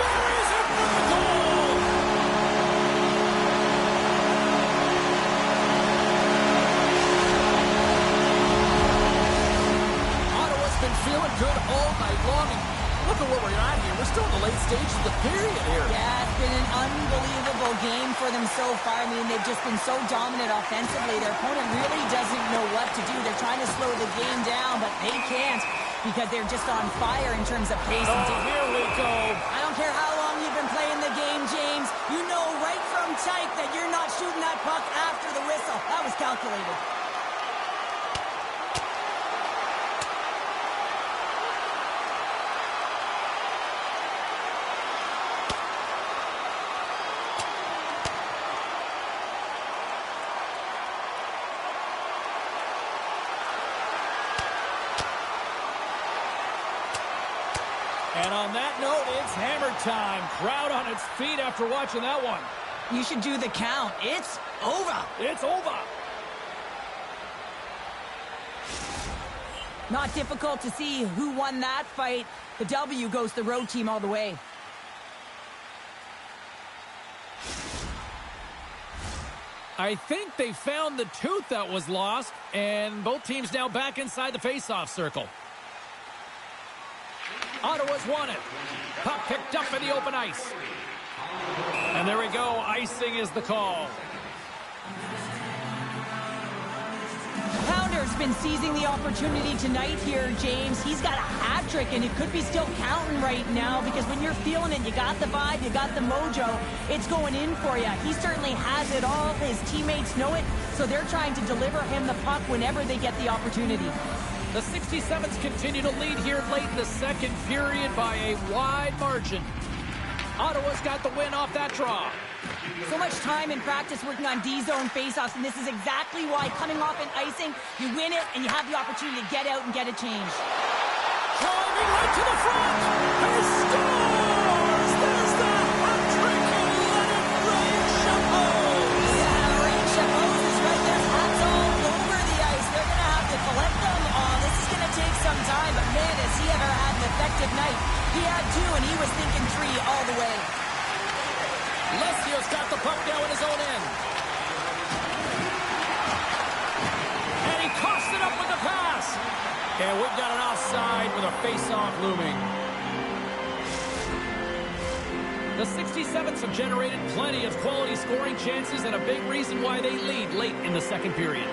Buries it for the goal. Ottawa's been feeling good all night long. Look at where we're at here. We're still in the late stages of the period here. Yeah, it's been an unbelievable game for them so far. I mean, they've just been so dominant offensively. Their opponent really doesn't know what to do. They're trying to slow the game down, but they can't because they're just on fire in terms of pace. Oh, here we go. I don't care how long you've been playing the game, James. You know right from tight that you're not shooting that puck after the whistle. That was calculated. And on that note, it's hammer time. Crowd on its feet after watching that one. You should do the count. It's over. It's over. Not difficult to see who won that fight. The W goes the road team all the way. I think they found the tooth that was lost, and both teams now back inside the face-off circle. Ottawa's won it. Puck picked up in the open ice. And there we go. Icing is the call. Pounder's been seizing the opportunity tonight here, James. He's got a hat trick, and it could be still counting right now because when you're feeling it, you got the vibe, you got the mojo, it's going in for you. He certainly has it all. His teammates know it, so they're trying to deliver him the puck whenever they get the opportunity. The 67s continue to lead here late in the second period by a wide margin. Ottawa's got the win off that draw. So much time in practice working on D-zone faceoffs, and this is exactly why coming off an icing, you win it, and you have the opportunity to get out and get a change. Driving right to the front. He scores! There's the hat trick, and let it rain, Chapeau! Yeah, Rain Chapeau is right there. Hats all over the ice. They're going to have to collect them. Oh, this is going to take some time, but man, has he ever had an effective night. He had two, and he was thinking three all the way. Lesio's got the puck now in his own end. And he tossed it up with the pass. And we've got an offside with a face-off looming. The 67s have generated plenty of quality scoring chances and a big reason why they lead late in the second period.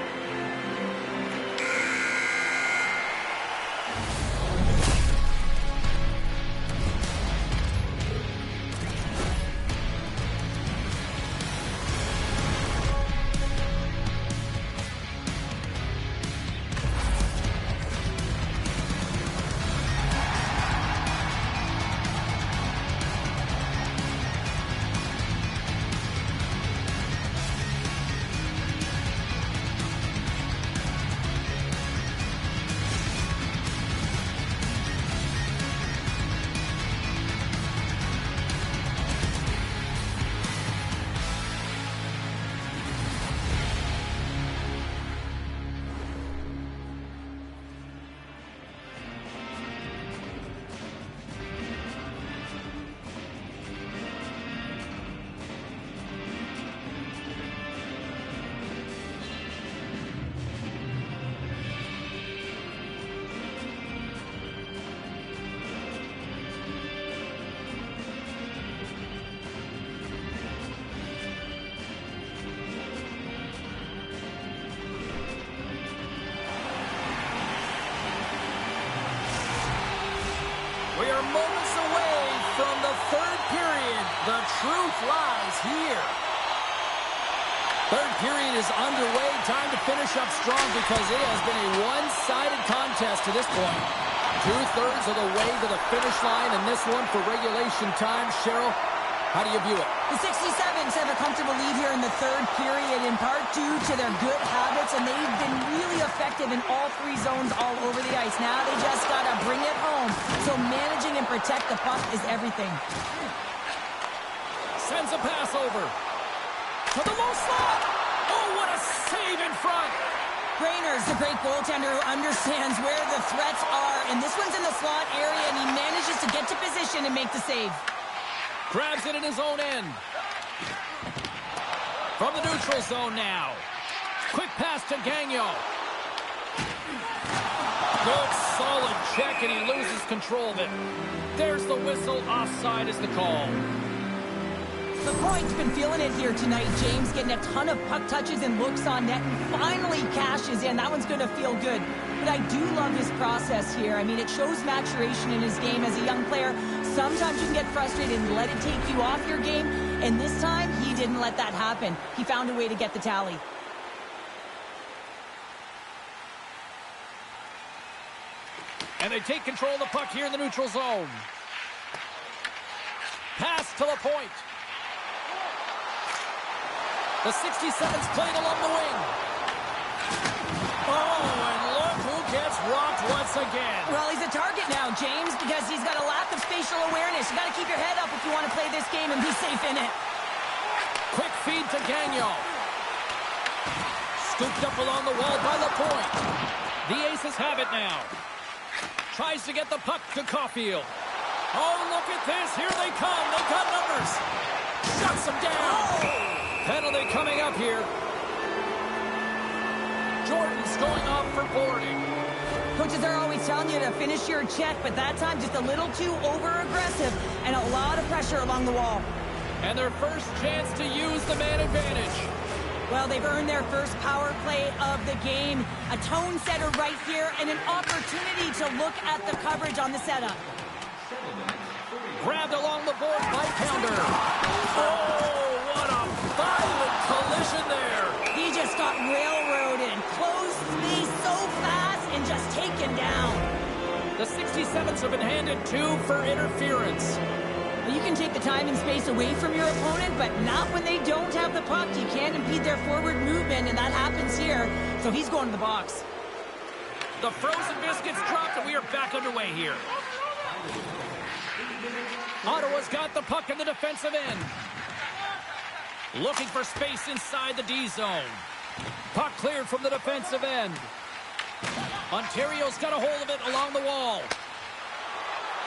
We are moments away from the third period. The truth lies here. Third period is underway. Time to finish up strong because it has been a one-sided contest to this point. Two-thirds of the way to the finish line, and this one for regulation time. Cheryl, how do you view it? The 67s have a comfortable lead here in the third period, in part due to their good habits, and they've been really effective in all three zones all over the ice. Now they just got to bring it home. So managing and protect the puck is everything. Sends a pass over to the low slot. Oh, what a save in front. Brainer's a great goaltender who understands where the threats are, and this one's in the slot area, and he manages to get to position and make the save. Grabs it in his own end. From the neutral zone now. Quick pass to Gagnon. Good, solid check, and he loses control of it. There's the whistle. Offside is the call. The Point's been feeling it here tonight, James, getting a ton of puck touches and looks on net, and finally cashes in. That one's going to feel good. But I do love his process here. I mean, it shows maturation in his game as a young player. Sometimes you can get frustrated and let it take you off your game, and this time, he didn't let that happen. He found a way to get the tally. And they take control of the puck here in the neutral zone. Pass to the Point. The 67's played along the wing. Oh, and look who gets rocked once again. Well, he's a target now, James, because he's got a lack of spatial awareness. You got to keep your head up if you want to play this game and be safe in it. Quick feed to Gagnon. Scooped up along the wall by the Point. The Aces have it now. Tries to get the puck to Caulfield. Oh, look at this. Here they come. They've got numbers. Shuts them down. Penalty coming up here. Jordan's going off for boarding. Coaches are always telling you to finish your check, but that time just a little too over-aggressive and a lot of pressure along the wall. And their first chance to use the man advantage. Well, they've earned their first power play of the game. A tone setter right here and an opportunity to look at the coverage on the setup. Grabbed along the board by Pounder. Oh, what a violent collision there. He just got railroaded. Closed space so fast and just taken down. The 67s have been handed 2 for interference. You can take the time and space away from your opponent, but not when they don't have the puck. You can't impede their forward movement, and that happens here. So he's going to the box. The frozen biscuits dropped, and we are back underway here. Ottawa's got the puck in the defensive end. Looking for space inside the D zone. Puck cleared from the defensive end. Ontario's got a hold of it along the wall.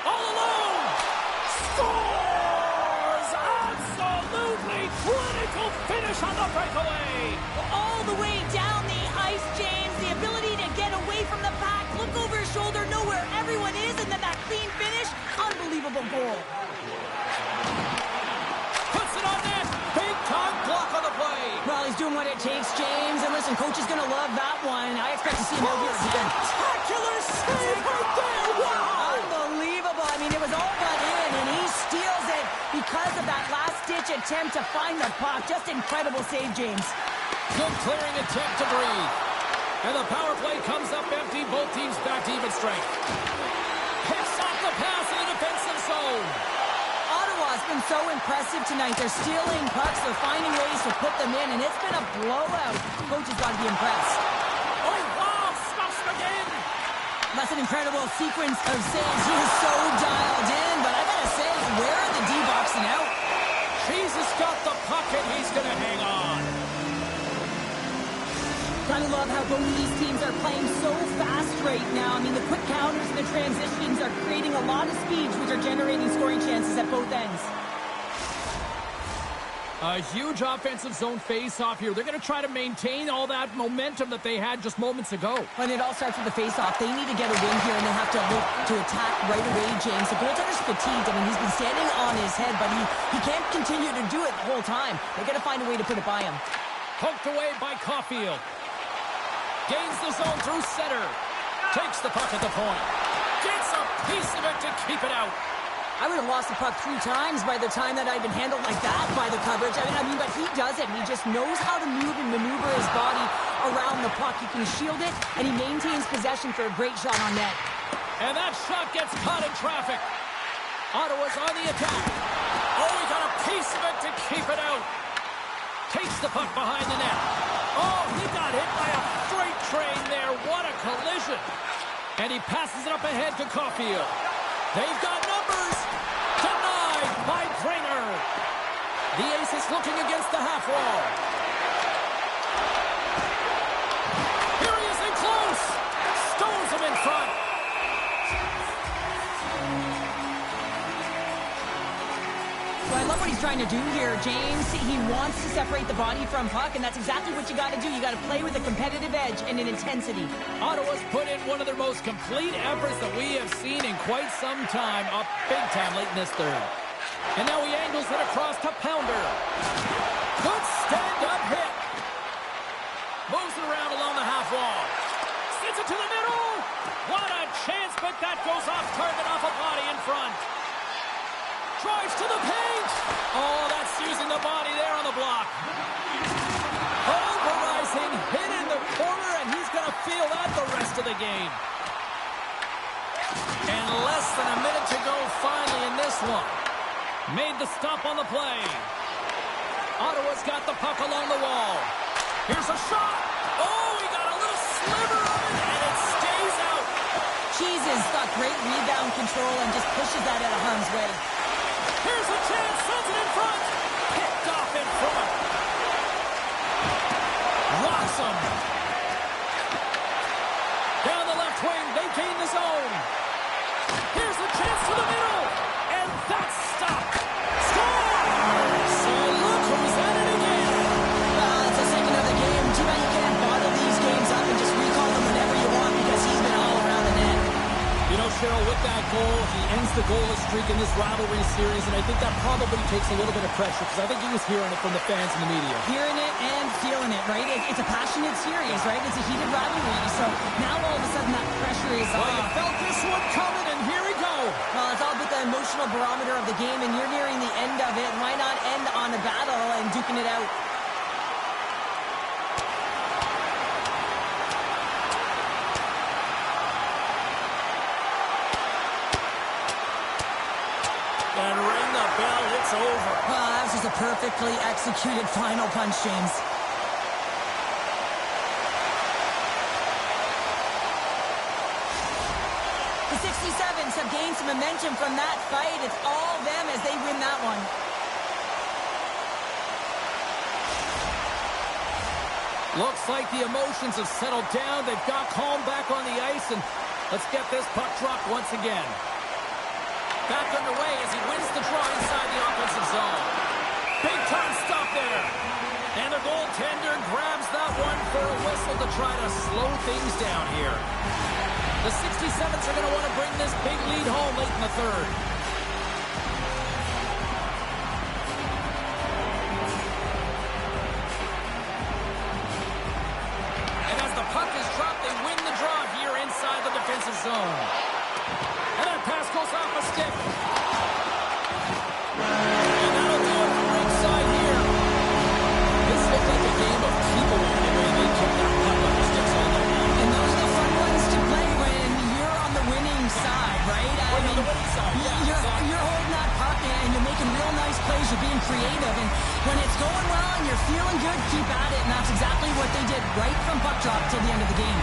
All alone! Scores! Absolutely clinical finish on the breakaway! All the way down the ice, James. The ability to get away from the pack, look over his shoulder, know where everyone is, and then that clean finish. Unbelievable goal. Puts it on net. Big time block on the play. Well, he's doing what it takes, James. And listen, coach is going to love that one. I expect to see him out here again. Spectacular save right there. Wow! Unbelievable. I mean, it was all but in, and he steals it because of that last-ditch attempt to find the puck. Just incredible save, James. Good clearing attempt to breathe. And the power play comes up empty. Both teams back to even strength. Picks off the pass in the defensive zone. Ottawa's been so impressive tonight. They're stealing pucks. They're finding ways to put them in, and it's been a blowout. Coach has got to be impressed. Oh, wow! Stuffs him again. That's an incredible sequence of saves. He is so dialed in, but I gotta say, where are the D-boxing out? Jesus got the puck, and he's gonna hang on. Gotta love how both of these teams are playing so fast right now. I mean, the quick counters and the transitions are creating a lot of speeds, which are generating scoring chances at both ends. A huge offensive zone face-off here. They're going to try to maintain all that momentum that they had just moments ago. When it all starts with the face-off, they need to get a win here, and they have to look to attack right away, James. The goaltender's fatigued. I mean, he's been standing on his head, but he can't continue to do it the whole time. They're going to find a way to put it by him. Poked away by Caulfield. Gains the zone through center. Takes the puck at the point. Gets a piece of it to keep it out. I would have lost the puck 3 times by the time that I'd been handled like that by the coverage. I mean, but he does it. He just knows how to move and maneuver his body around the puck. He can shield it, and he maintains possession for a great shot on net. And that shot gets caught in traffic. Ottawa's on the attack. Oh, he got a piece of it to keep it out. Takes the puck behind the net. Oh, he got hit by a freight train there. What a collision. And he passes it up ahead to Caulfield. They've got numbers. Denied by Trainer. The Aces looking against the half wall. Here he what he's trying to do here, James. He wants to separate the body from puck, and that's exactly what you got to do. You got to play with a competitive edge and an intensity. Ottawa's put in one of their most complete efforts that we have seen in quite some time, up big time late in this third. And now he angles it across to Pounder. Good stand-up hit. Moves it around along the half wall. Sends it to the middle. What a chance, but that goes off target off a body in front. Drives to the paint. Oh, that's using the body there on the block. Pulverizing hit in the corner, and he's going to feel that the rest of the game. And less than a minute to go finally in this one. Made the stop on the play. Ottawa's got the puck along the wall. Here's a shot. Oh, he got a little sliver of it, and it stays out. Jesus got great rebound control and just pushes that out of harm's way. Here's a chance. Sends it in front. Picked off in front. Rocks him. Down the left wing. They gain the zone. Here's a chance to the middle. And that's stopped. Score! So look who's at it again. It's the second of the game. Too bad you can't bottle these games up and just recall them whenever you want because he's been all around the net. You know, Cheryl, with that goal, he ends the goalless streak in this rivalry series, and I think that probably takes a little bit of pressure because I think he was hearing it from the fans and the media. Hearing it and feeling it, right? It's a passionate series, right? It's a heated rivalry. So now all of a sudden that pressure is Well, off. you felt this one coming, and here we go. Well, it's all about the emotional barometer of the game, and you're nearing the end of it. Why not end on a battle and duking it out? And ring the bell, it's over. Well, that was just a perfectly executed final punch, James. The 67s have gained some momentum from that fight. It's all them as they win that one. Looks like the emotions have settled down. They've got calm back on the ice, and let's get this puck dropped once again. Back underway as he wins the draw inside the offensive zone. Big time stop there. And the goaltender grabs that one for a whistle to try to slow things down here. The 67s are going to want to bring this big lead home late in the third. And as the puck is dropped, they win the draw here inside the defensive zone. And that pass goes off a stick. And that'll do it from ringside here. This looked like a game of keep-away the way they took that puck on the sticks all night long. And those are the fun ones to play when you're on the winning side, right? When you're on the winning side, yeah, exactly. You're holding that puck and you're making real nice plays. You're being creative. And when it's going well and you're feeling good, keep at it. And that's exactly what they did right from puck drop till the end of the game.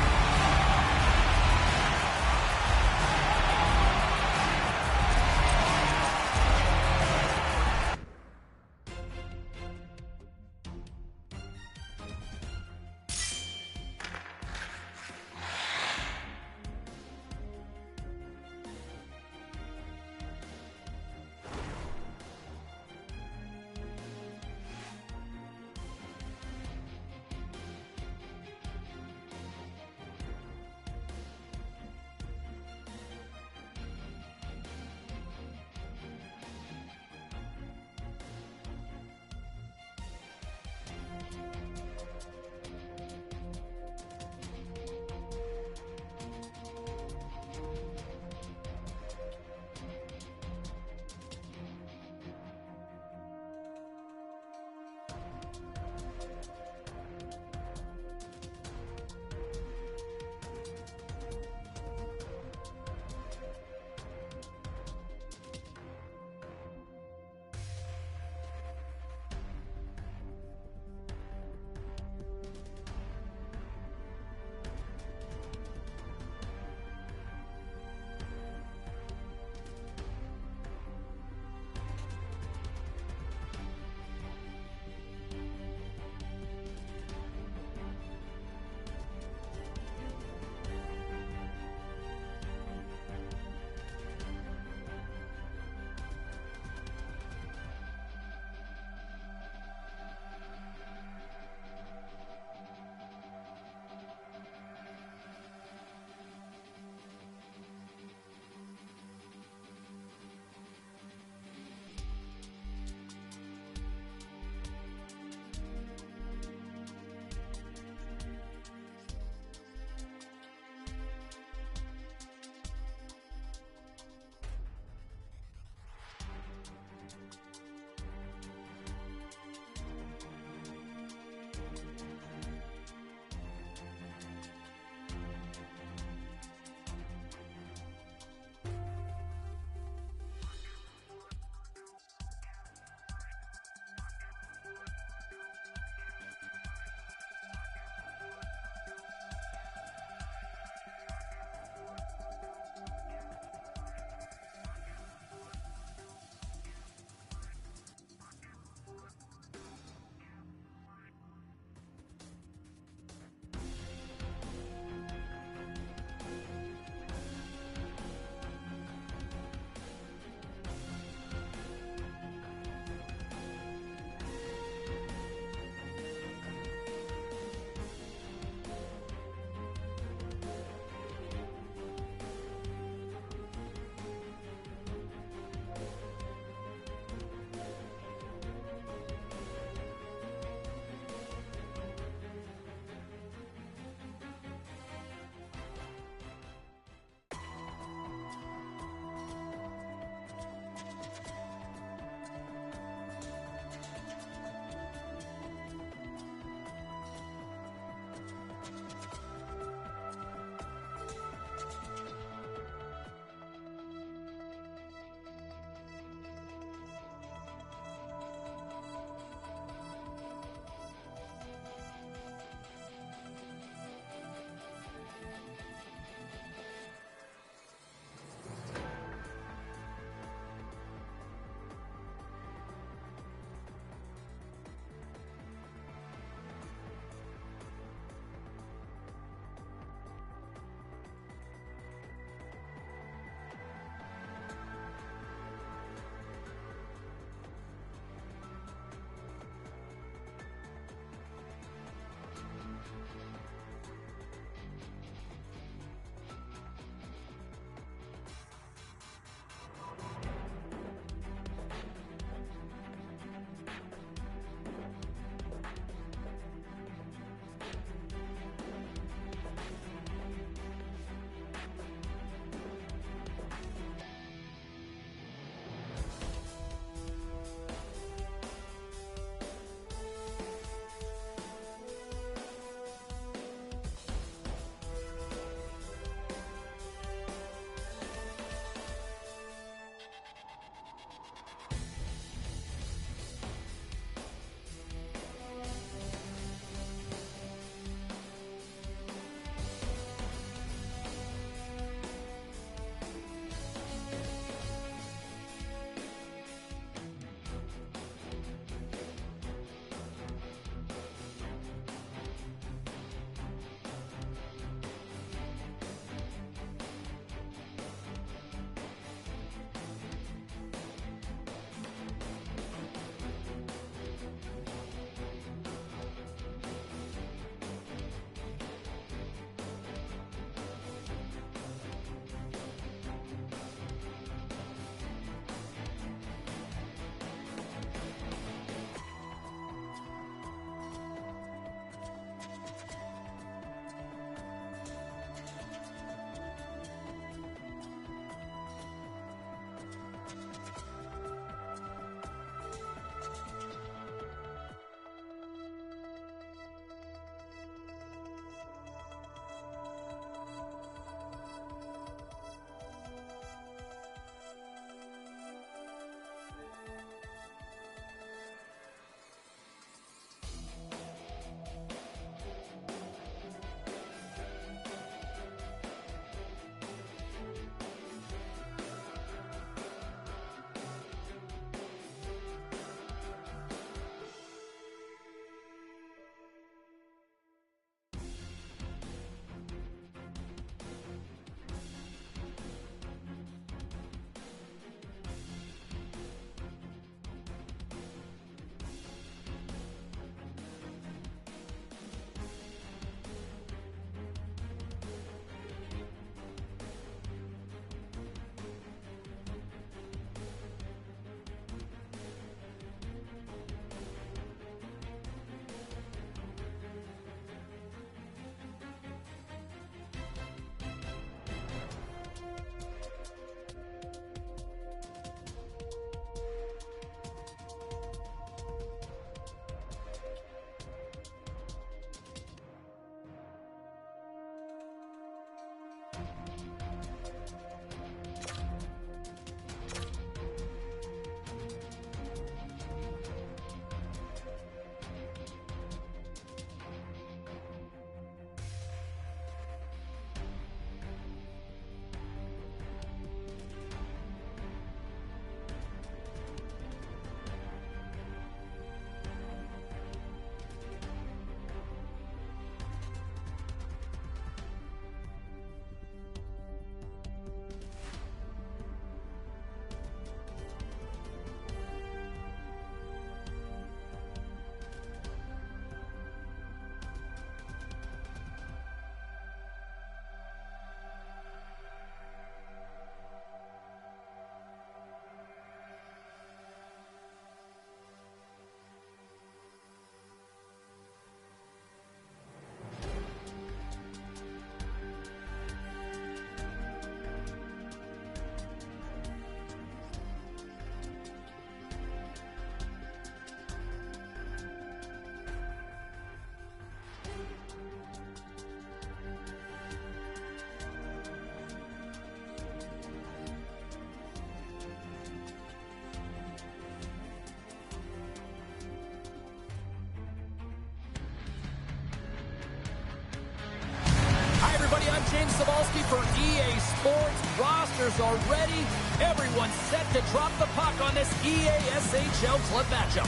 Cebulski for EA Sports. Rosters are ready. Everyone's set to drop the puck on this EA SHL club matchup.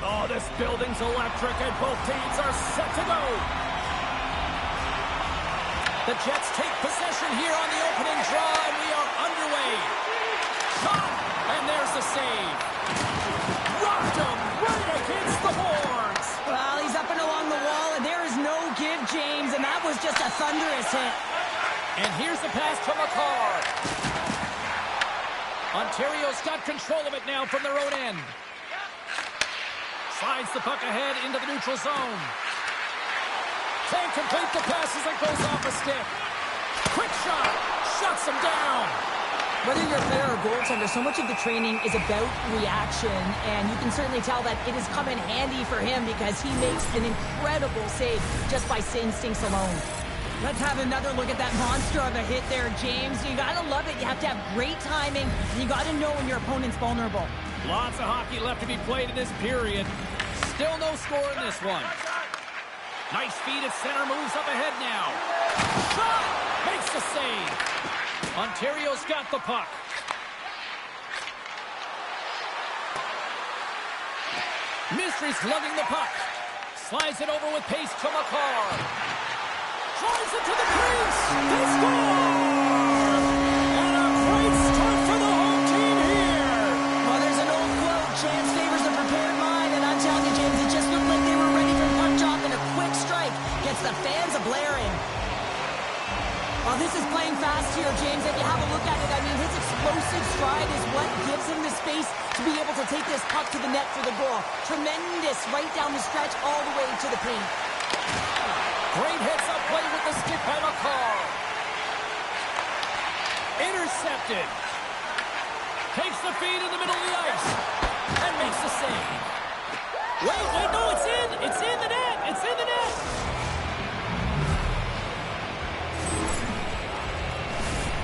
Oh, this building's electric and both teams are set to go. The Jets take possession here on the opening draw, and we are underway. Shot, and there's the save. Rocked him right against the boards. Well, he's up and along the wall, and there is no give, James, and that was just a thunderous hit. And here's the pass to McCarr. Ontario's got control of it now from their own end. Slides the puck ahead into the neutral zone. Can't complete the pass as it goes off a stick. Quick shot. Shuts him down. Whether you're a player or goaltender, so much of the training is about reaction, and you can certainly tell that it has come in handy for him because he makes an incredible save just by instincts alone. Let's have another look at that monster of a hit there, James. You gotta love it. You have to have great timing, and you gotta know when your opponent's vulnerable. Lots of hockey left to be played in this period. Still no score in this one. Nice feed at center, moves up ahead now. Shot! Makes the save. Ontario's got the puck. Mystery's lugging the puck. Slides it over with pace to McCarr. Drives it to the crease. They score! And a great start for the home team here. Well, there's an old quote, chance favors a prepared mind, and I'm telling you, James, it just looked like they were ready for puck drop, and a quick strike gets the fans a-blaring. Well, this is playing fast here, James. If you have a look at it, I mean, his explosive stride is what gives him the space to be able to take this puck to the net for the goal. Tremendous right down the stretch all the way to the paint. Great heads-up play with the stick by McCarr. Intercepted. Takes the feed in the middle of the ice. And makes the save. Wait, no, it's in! It's in the net! It's in the net!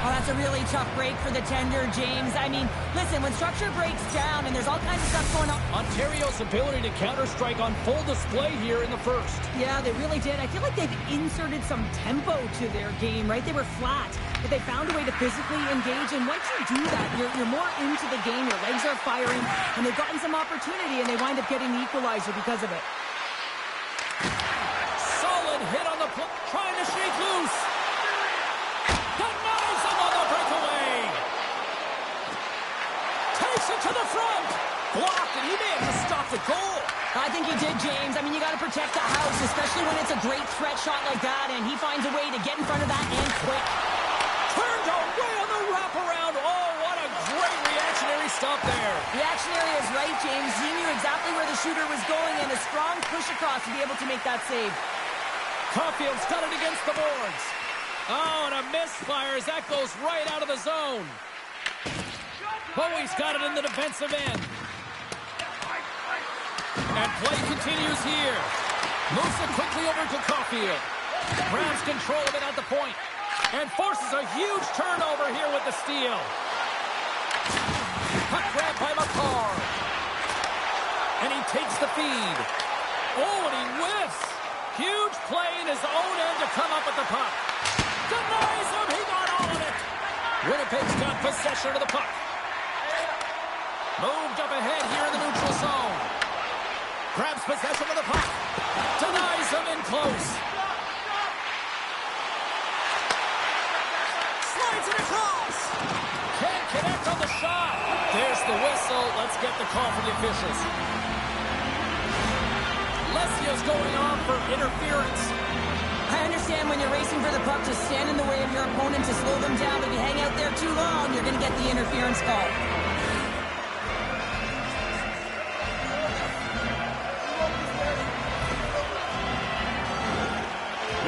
Oh, that's a really tough break for the tender, James. I mean, listen, when structure breaks down and there's all kinds of stuff going on... Ontario's ability to counter-strike on full display here in the first. Yeah, they really did. I feel like they've inserted some tempo to their game, right? They were flat, but they found a way to physically engage, and once you do that, you're more into the game, your legs are firing, and they've gotten some opportunity, and they wind up getting the equalizer because of it. Solid hit on the... trying to shake loose. Denies him on the breakaway. Takes it to the front. Blocked, and he may have just stopped the goal. I think he did, James. I mean, you got to protect the house, especially when it's a great threat shot like that, and he finds a way to get in front of that and quick. Turned away on the wraparound. Oh, what a great reactionary stop there. Reactionary is right, James. He knew exactly where the shooter was going, and a strong push across to be able to make that save. Caulfield's got it against the boards. Oh, and a misfire as that goes right out of the zone. Bowie's got it in the defensive end. And play continues here. Moves it quickly over to Caulfield. Grabs control of it at the point. And forces a huge turnover here with the steal. Puck grab by McCarr. And he takes the feed. Oh, and he whiffs. Huge play in his own end to come up with the puck. Denies him. He got all of it. Winnipeg's got possession of the puck. Moved up ahead here in the neutral zone. Grabs possession of the puck. Denies him in close. Slides it across. Can't connect on the shot. There's the whistle. Let's get the call from the officials. Lesia's going on for interference. I understand when you're racing for the puck to stand in the way of your opponent to slow them down. If you hang out there too long, you're going to get the interference call.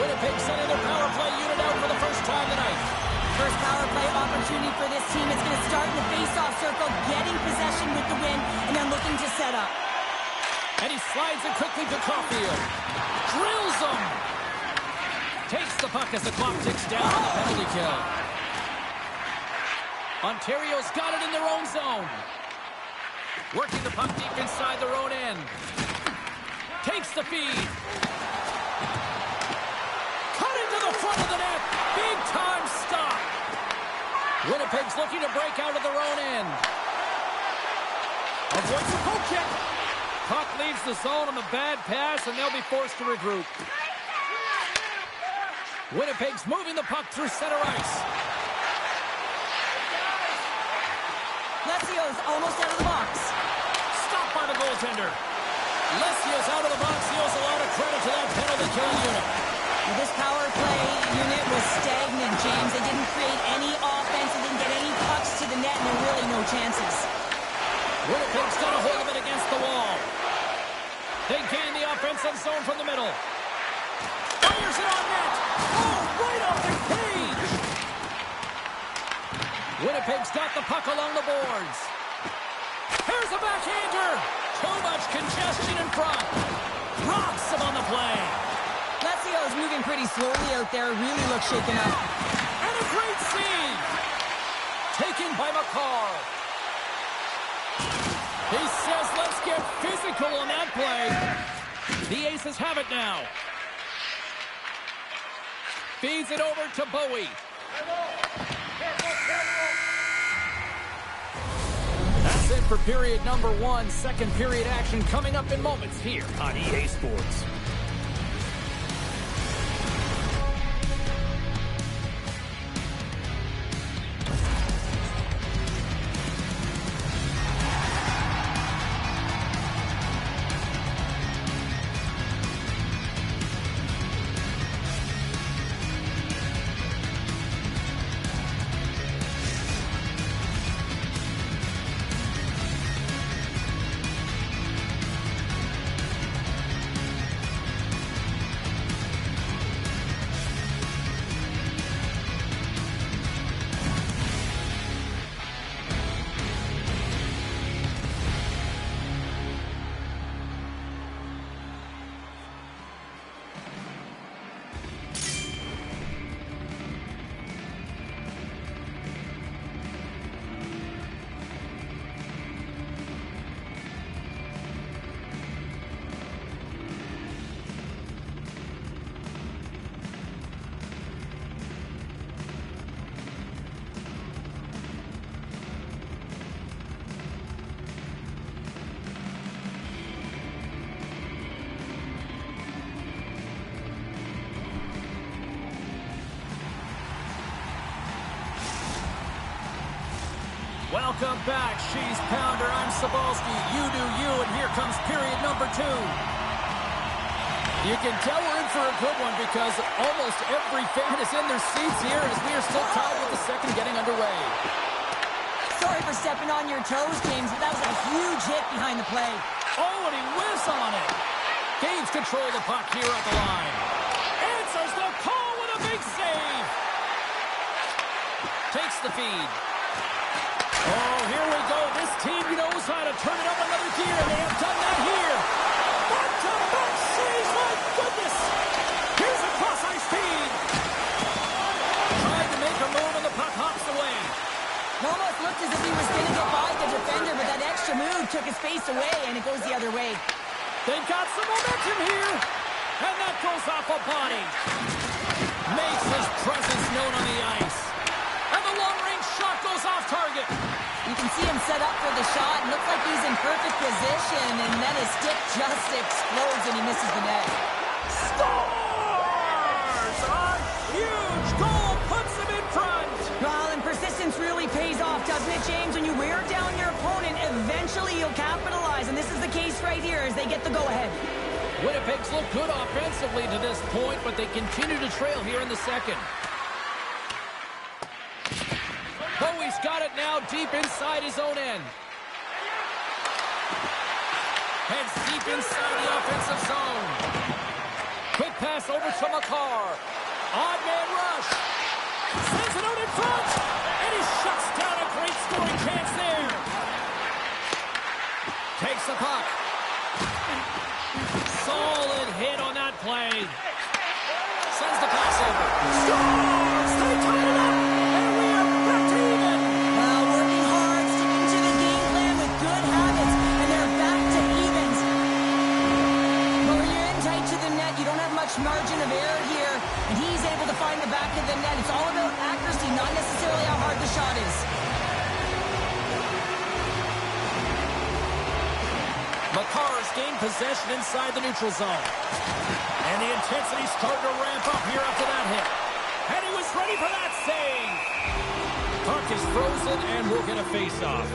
Winnipeg sending their power play unit out for the first time tonight. First power play opportunity for this team. It's going to start in the face-off circle, getting possession with the win, and then looking to set up. And he slides it quickly to Caulfield. Drills him. Takes the puck as the clock ticks down on the penalty kill. Ontario's got it in their own zone. Working the puck deep inside their own end. Takes the feed. Cut into the front of the net. Big time stop. Winnipeg's looking to break out of their own end. Avoids the poke check. Puck leaves the zone on the bad pass, and they'll be forced to regroup. Winnipeg's moving the puck through center ice. Lesio's almost out of the box. Stopped by the goaltender. Lesio's out of the box. He owes a lot of credit to that penalty killing unit. Well, this power play unit was stagnant, James. They didn't create any offense. They didn't get any pucks to the net, and there were really no chances. Winnipeg's got a hold of it against the wall. They gain the offensive zone from the middle. Fires it on net. Oh, right off the cage. Winnipeg's got the puck along the boards. Here's a backhander. Too much congestion in front. Drops him on the play. Lesio's moving pretty slowly out there. Really looks shaken up. And a great save. Taken by McCarr. He says, let's get physical on that play. The Aces have it now. Feeds it over to Bowie. That's it for period number 1. Second period action coming up in moments here on EA Sports. Welcome back, She's Pounder. I'm Cebulski. You do you, and here comes period number 2. You can tell we're in for a good one because almost every fan is in their seats here as we are still tied with the second getting underway. Sorry for stepping on your toes, James, but that was a huge hit behind the play. Oh, and he whiffs on it. Gains control of the puck here at the line. Answers the call with a big save. Takes the feed. Oh, here we go. This team knows how to turn it up another gear, and they have done that here. Back-to-back saves, my goodness. Here's a cross-ice feed. Trying to make a move, and the puck hops away. It almost looked as if he was going to get by the defender, but that extra move took his face away, and it goes the other way. They've got some momentum here, and that goes off a body. Makes his presence known on the ice. And the long-range shot goes off target. You can see him set up for the shot, and looks like he's in perfect position, and then his stick just explodes, and he misses the net. Scores! A huge goal puts him in front. Well, and persistence really pays off, doesn't it, James? When you wear down your opponent, eventually you'll capitalize, and this is the case right here as they get the go-ahead. Winnipeg's look good offensively to this point, but they continue to trail here in the second. Bowie's got it now deep inside his own end. Heads deep inside the offensive zone. Quick pass over to McCarr. Odd man rush. Sends it out in front. And he shuts down a great scoring chance there. Takes the puck. Solid hit on that play. Sends the pass possession inside the neutral zone. And the intensity's starting to ramp up here after that hit. And he was ready for that save. Puck is frozen, and we'll get a face-off.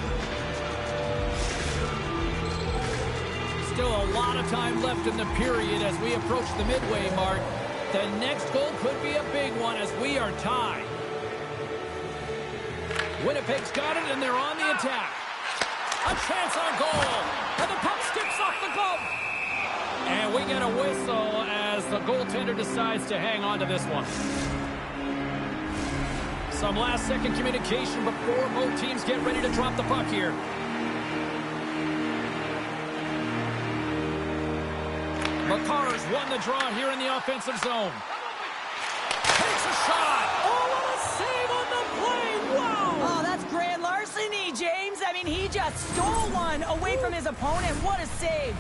Still a lot of time left in the period as we approach the midway mark. The next goal could be a big one as we are tied. Winnipeg's got it, and they're on the attack. A chance on goal, and the puck skips off the glove. And we get a whistle as the goaltender decides to hang on to this one. Some last-second communication before both teams get ready to drop the puck here. McCarr's won the draw here in the offensive zone. Takes a shot. Oh, what a save on the play. Wow. Oh, that's grand larceny, James. I mean, he just stole one away from his opponent. What a save.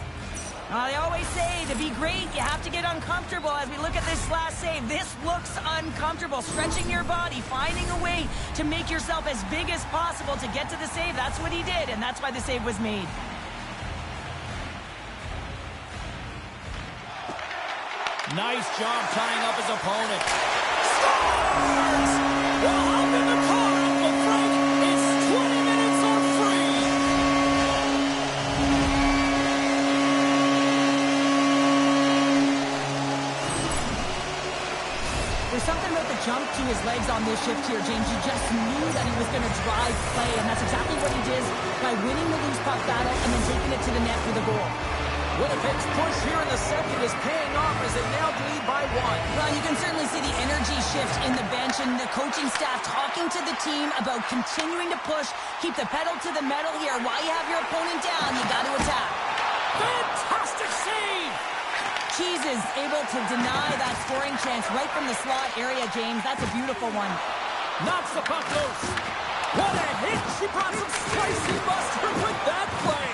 They always say to be great, you have to get uncomfortable. As we look at this last save, this looks uncomfortable. Stretching your body, finding a way to make yourself as big as possible to get to the save. That's what he did, and that's why the save was made. Nice job tying up his opponent. Scores! Well, up in the car, Uncle Frank. It's 20 minutes or free. There's something about the jump to his legs on this shift here, James. You just knew that he was going to drive play, and that's exactly what he did by winning the loose puck battle and then taking it to the net for the goal. Winnipeg's push here in the second is paying off as they now lead by one. Well, you can certainly see the energy shift in the bench and the coaching staff talking to the team about continuing to push, keep the pedal to the metal here. While you have your opponent down, you got to attack. Fantastic save! Cheese is able to deny that scoring chance right from the slot area, James. That's a beautiful one. Knocks the puck loose. What a hit! She brought some spicy mustard with that play.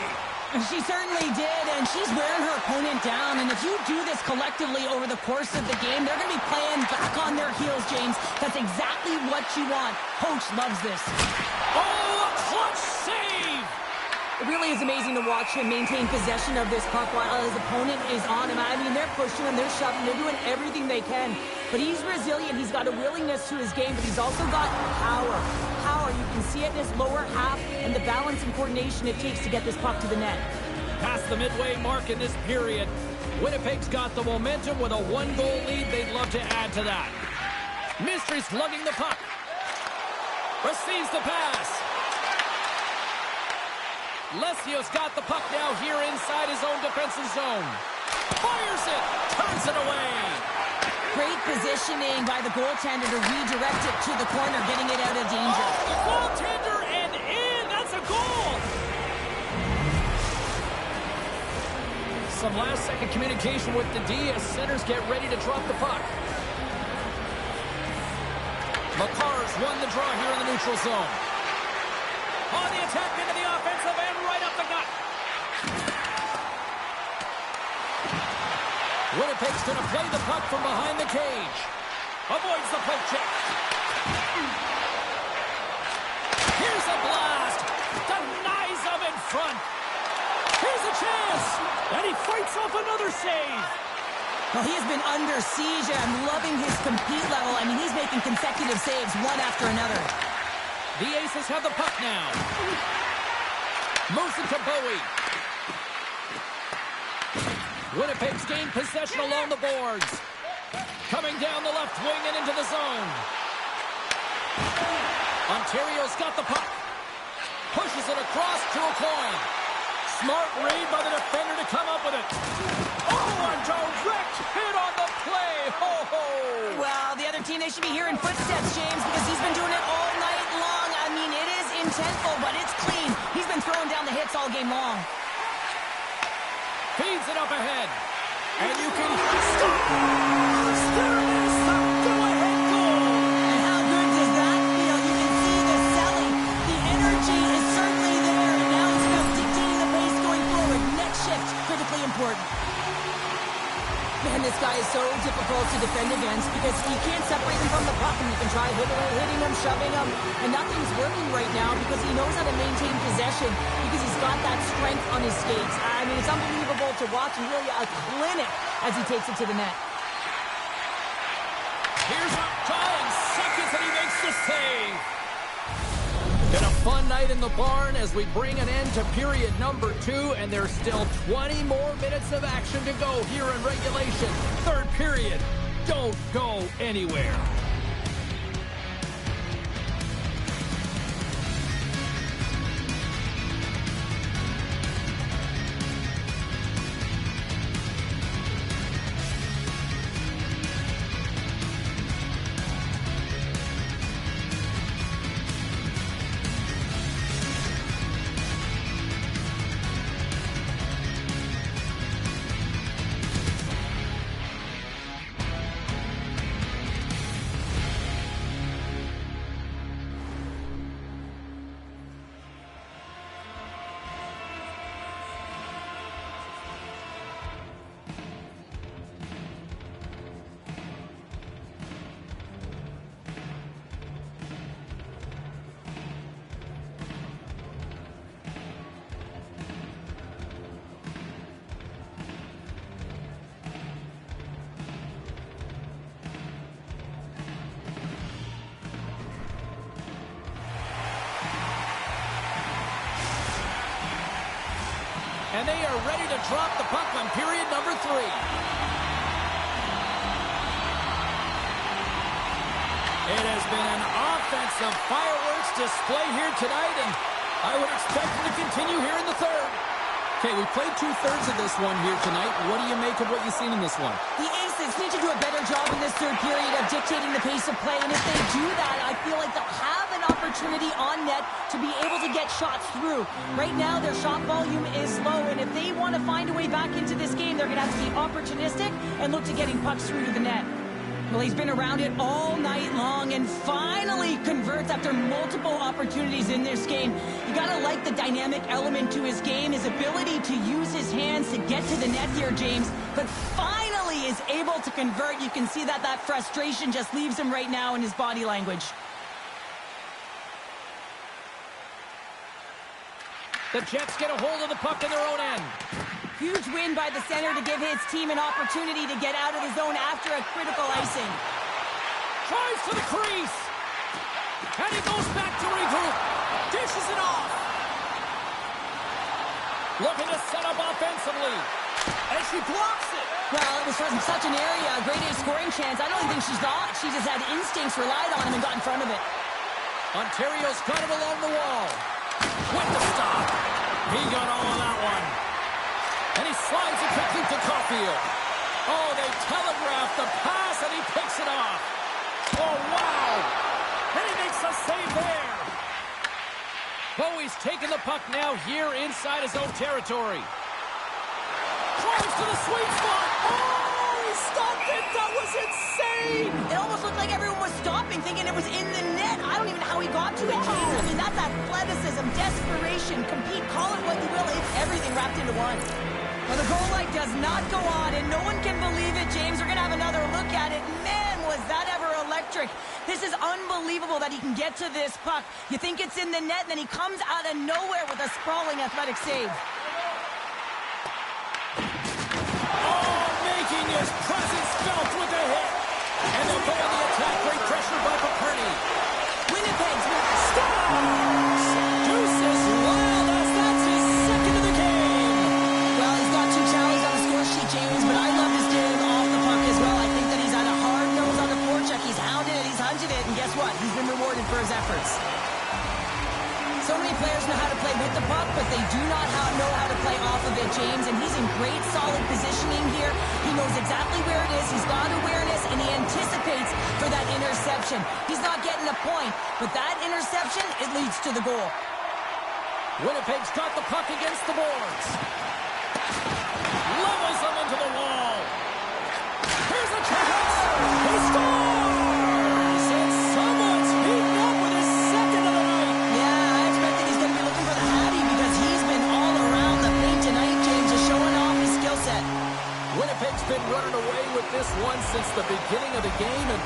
She certainly did, and she's wearing her opponent down. And if you do this collectively over the course of the game, they're going to be playing back on their heels, James. That's exactly what you want. Coach loves this. Oh, a clutch save! It really is amazing to watch him maintain possession of this puck while his opponent is on him. I mean, they're pushing him, they're shoving, they're doing everything they can. But he's resilient, he's got a willingness to his game, but he's also got power. Power, you can see it in his lower half and the balance and coordination it takes to get this puck to the net. Past the midway mark in this period, Winnipeg's got the momentum with a one-goal lead. They'd love to add to that. Mystery's lugging the puck. Receives the pass. Lesio's got the puck now here inside his own defensive zone. Fires it. Turns it away. Great positioning by the goaltender to redirect it to the corner, getting it out of danger. Oh, the goaltender and in. That's a goal. Some last-second communication with the D as centers get ready to drop the puck. McCarr's won the draw here in the neutral zone. On the attack into the offensive end, right up the gut. Winnipeg's going to play the puck from behind the cage. Avoids the poke check. Here's a blast. Denies him in front. Here's a chance. And he fights off another save. Well, he has been under siege. I'm loving his compete level. I mean, he's making consecutive saves one after another. The Aces have the puck now. Moves it to Bowie. Winnipeg's gained possession along the boards. Coming down the left wing and into the zone. Ontario's got the puck. Pushes it across to a coin. Smart read by the defender to come up with it. Oh, a direct hit on the play. Ho, ho. Well, the other team, they should be hearing footsteps, James, because he's been doing it all night long. I mean, it is intentful, but it's clean. He's been throwing down the hits all game long. Feeds it up ahead. And you can stop. There is the go-ahead goal. And how good does that feel? You can see the selling. The energy is certainly there. And now it's about dictating the pace going forward. Next shift, critically important. Man, this guy is so difficult difficult to defend against because you can't separate him from the puck, and you can try hitting him, shoving him, and nothing's working right now because he knows how to maintain possession because he's got that strength on his skates. I mean, it's unbelievable to watch, and really a clinic as he takes it to the net. Here's a tying seconds, and he makes the save. Been a fun night in the barn as we bring an end to period number 2, and there's still 20 more minutes of action to go here in regulation. Third period. Don't go anywhere. And they are ready to drop the puck on period number 3. It has been an offensive fireworks display here tonight, and I would expect it to continue here in the third. Okay, we played 2/3 of this one here tonight. What do you make of what you've seen in this one? The Aces need to do a better job in this third period of dictating the pace of play, and if they do that, I feel like they'll have an opportunity on net to be able to get shots through. Right now, their shot volume is low, and if they want to find a way back into this game, they're going to have to be opportunistic and look to getting pucks through to the net. Well, he's been around it all night long and finally converts after multiple opportunities in this game. You got to like the dynamic element to his game, his ability to use his hands to get to the net here, James, but finally is able to convert. You can see that frustration just leaves him right now in his body language. The Jets get a hold of the puck in their own end. Huge win by the center to give his team an opportunity to get out of the zone after a critical icing. Tries to the crease. And he goes back to regroup. Dishes it off. Looking to set up offensively. And she blocks it. Well, it was from such an area, a grade A scoring chance. I don't think she thought. She just had instincts, relied on him, and got in front of it. Ontario's got it along the wall. With the stop. He got all of that one. And he slides it quickly to Caulfield. Oh, they telegraphed the pass, and he picks it off. Oh, wow. And he makes a save there. Bowie's taking the puck now here inside his own territory. Drives to the sweet spot. Oh, he stopped it. That was insane. It almost looked like everyone was stopping, thinking it was in the net. I don't even know how he got to it, James. I mean, that's athleticism, desperation, compete, call it what you will. It's everything wrapped into one. Well, the goal light does not go on, and no one can believe it, James. We're going to have another look at it. Man, was that ever electric. This is unbelievable that he can get to this puck. You think it's in the net, and then he comes out of nowhere with a sprawling athletic save. Oh, making his presence felt with a hit. And they'll go on the attack. Great pressure by Paperny. Winnipeg's Scores! Deuces Wild as that's his second of the game. Well, he's got 2 tallies on the score sheet, James, but I love his game off the puck as well. I think that he's had a hard nose on the forecheck. He's hounded it, he's hunted it, and guess what? He's been rewarded for his efforts. So many players know how to play with the puck, but they do not know how to play off of it, James, and he's in great, solid positioning here. He knows exactly where it is. He's got awareness, and he anticipates for that interception. He's not getting a point, but that interception, it leads to the goal. Winnipeg's got the puck against the boards. Levels them into the wall. Here's a chance. He scores! And someone's beaten up with his second of the night. Yeah, I expected he's going to be looking for the Hattie because he's been all around the paint tonight, James, just showing off his skill set. Winnipeg's been running away with this one since the the beginning of the game, and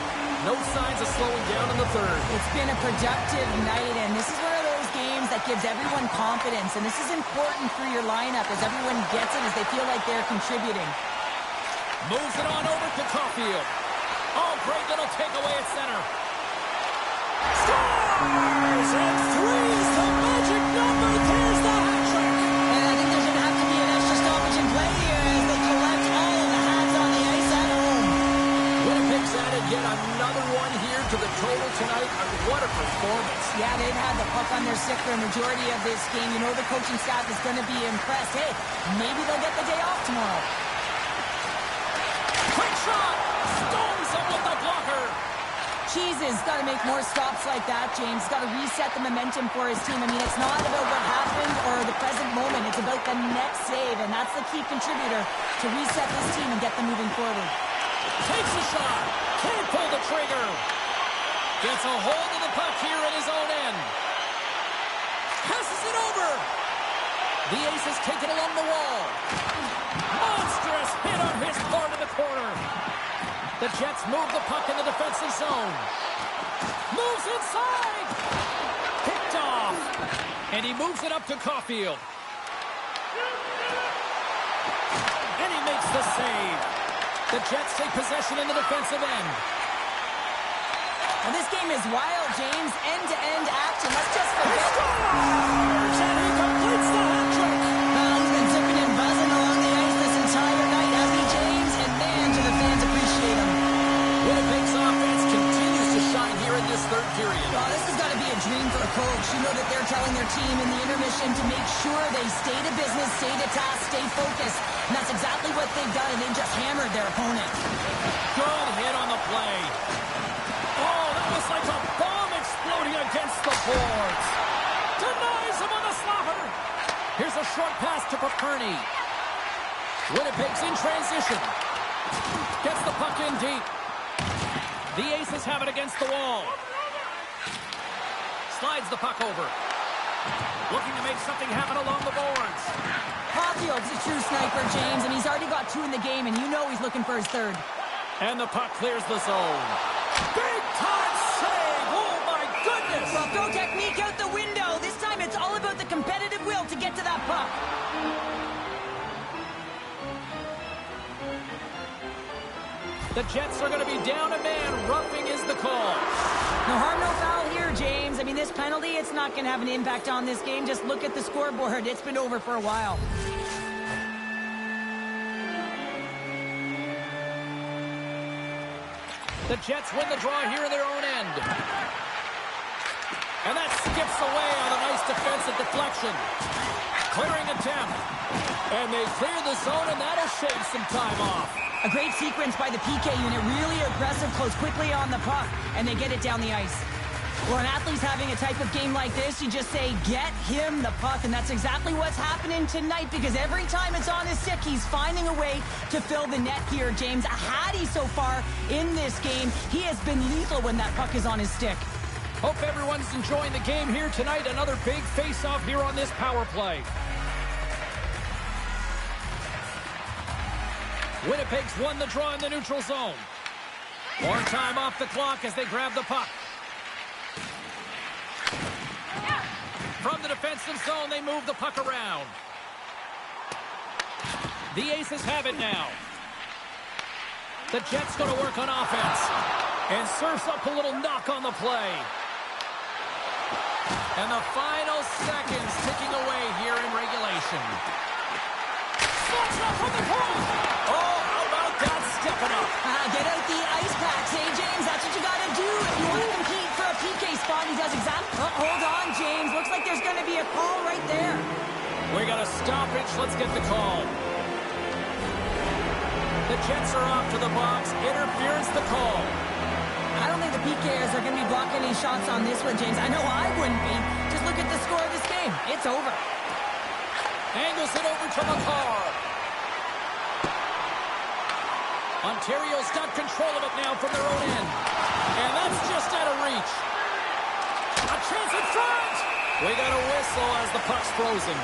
no signs of slowing down in the third. It's been a productive night, and this is one of those games that gives everyone confidence, and this is important for your lineup as everyone gets it, as they feel like they're contributing. Moves it on over to Caulfield. Oh, great little takeaway at center. Scores! And three's the magic number. There's the hat trick. And I think there's going to have to be an extra stoppage in play here as they collect all of the hats on the ice at home. Winnipeg's added yet another one here to the total tonight. What a performance. Yeah, they've had the puck on their stick for a majority of this game. You know the coaching staff is going to be impressed. Hey, maybe they'll get the day off tomorrow. Quick shot! Stones him with the blocker. Cheese has got to make more stops like that, James. He's got to reset the momentum for his team. I mean, it's not about what happened or the present moment. It's about the next save, and that's the key contributor to reset this team and get them moving forward. Takes the shot. Can't pull the trigger. Gets a hold of the puck here at his own end. Passes it over. The ace is taken along the wall. Monstrous hit on his part in the corner. The Jets move the puck in the defensive zone. Moves inside. Picked off. And he moves it up to Caulfield. And he makes the save. The Jets take possession in the defensive end. And this game is wild, James. End-to-end action. Let's just forget. Scores! And he completes the hat trick. He's been zipping and buzzing along the ice this entire night, hasn't he, James? And man, do the fans appreciate him. Winnipeg's offense continues to shine here in this third period. Oh, this has got to be a dream for a coach. You know that they're telling their team in the intermission to make sure they stay to business, stay to task, stay focused. And that's exactly what they've done, and they've just hammered their opponent. Good hit on the play. Oh, that was like a bomb exploding against the boards. Denies him on the slapper. Here's a short pass to Paperny. Winnipeg's in transition. Gets the puck in deep. The Aces have it against the wall. Slides the puck over. Looking to make something happen along the boards. Caulfield's a true sniper, James, and he's already got 2 in the game, and you know he's looking for his third. And the puck clears the zone. Big time save! Oh my goodness! Well, throw technique out the window. This time it's all about the competitive will to get to that puck. The Jets are going to be down a man. Roughing is the call. No harm, no foul here, James. I mean, this penalty, it's not going to have an impact on this game. Just look at the scoreboard. It's been over for a while. The Jets win the draw here in their own end. And that skips away on a nice defensive deflection. Clearing attempt. And they clear the zone, and that'll shave some time off. A great sequence by the PK unit. Really aggressive, close quickly on the puck. And they get it down the ice. When an athlete's having a type of game like this, you just say, get him the puck. And that's exactly what's happening tonight, because every time it's on his stick, he's finding a way to fill the net here, James. A Hattie so far in this game. He has been lethal when that puck is on his stick. Hope everyone's enjoying the game here tonight. Another big face-off here on this power play. Winnipeg's won the draw in the neutral zone. More time off the clock as they grab the puck. From the defensive zone, they move the puck around. The Aces have it now. The Jets going to work on offense. And serves up a little knock on the play. And the final seconds ticking away here in regulation. Slots up from the point. Oh, how about that stepping up? Get out the ice packs, hey, James. That's what you got to do if you want to compete for a PK spot. He does exactly. Oh, hold on, James. Looks like there's going to be a call right there. We got a stoppage. Let's get the call. The Jets are off to the box. Interference the call. I don't think the PKers are going to be blocking any shots on this one, James. I know I wouldn't be. Just look at the score of this game. It's over. Angles it over to McCarr. Ontario's got control of it now from their own end. And that's just out of reach. A chance in front. We got a whistle as the puck's frozen.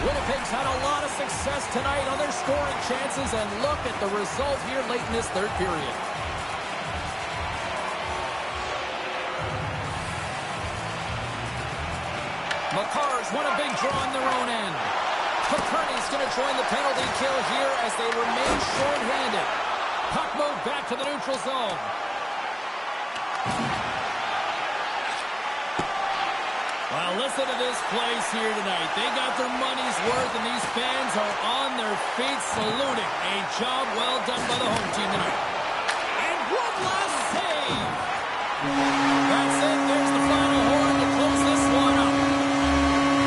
Winnipeg's had a lot of success tonight on their scoring chances, and look at the result here late in this third period. Makar's won a big draw on their own end. Kearney's going to join the penalty kill here as they remain short-handed. Puck moved back to the neutral zone. Well, listen to this place here tonight. They got their money's worth, and these fans are on their feet saluting. A job well done by the home team tonight. And one last save. That's it. There's the final horn to close this one up.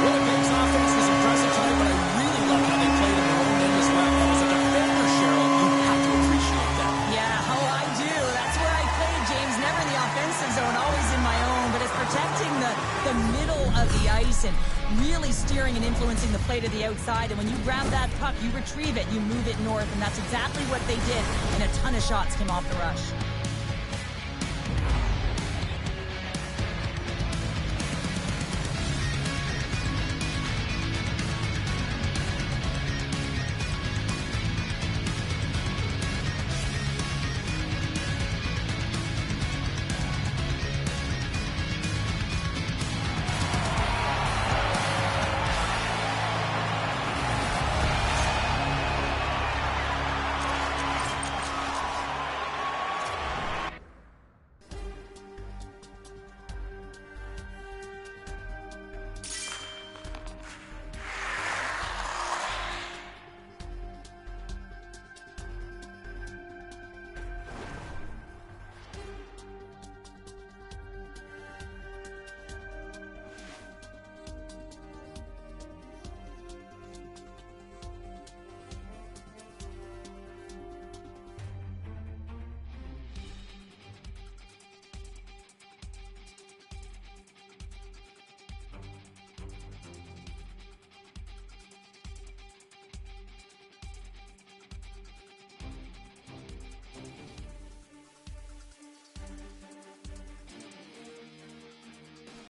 Winnipeg's offense was impressive tonight, but I really love how they played in their own end as well. As a defender, Cheryl, you have to appreciate that. Yeah, oh, I do. That's where I played, James. Never in the offensive zone, always in my own. But it's protecting the middle of the ice and really steering and influencing the play to the outside. And when you grab that puck, you retrieve it, you move it north, and that's exactly what they did. And a ton of shots came off the rush.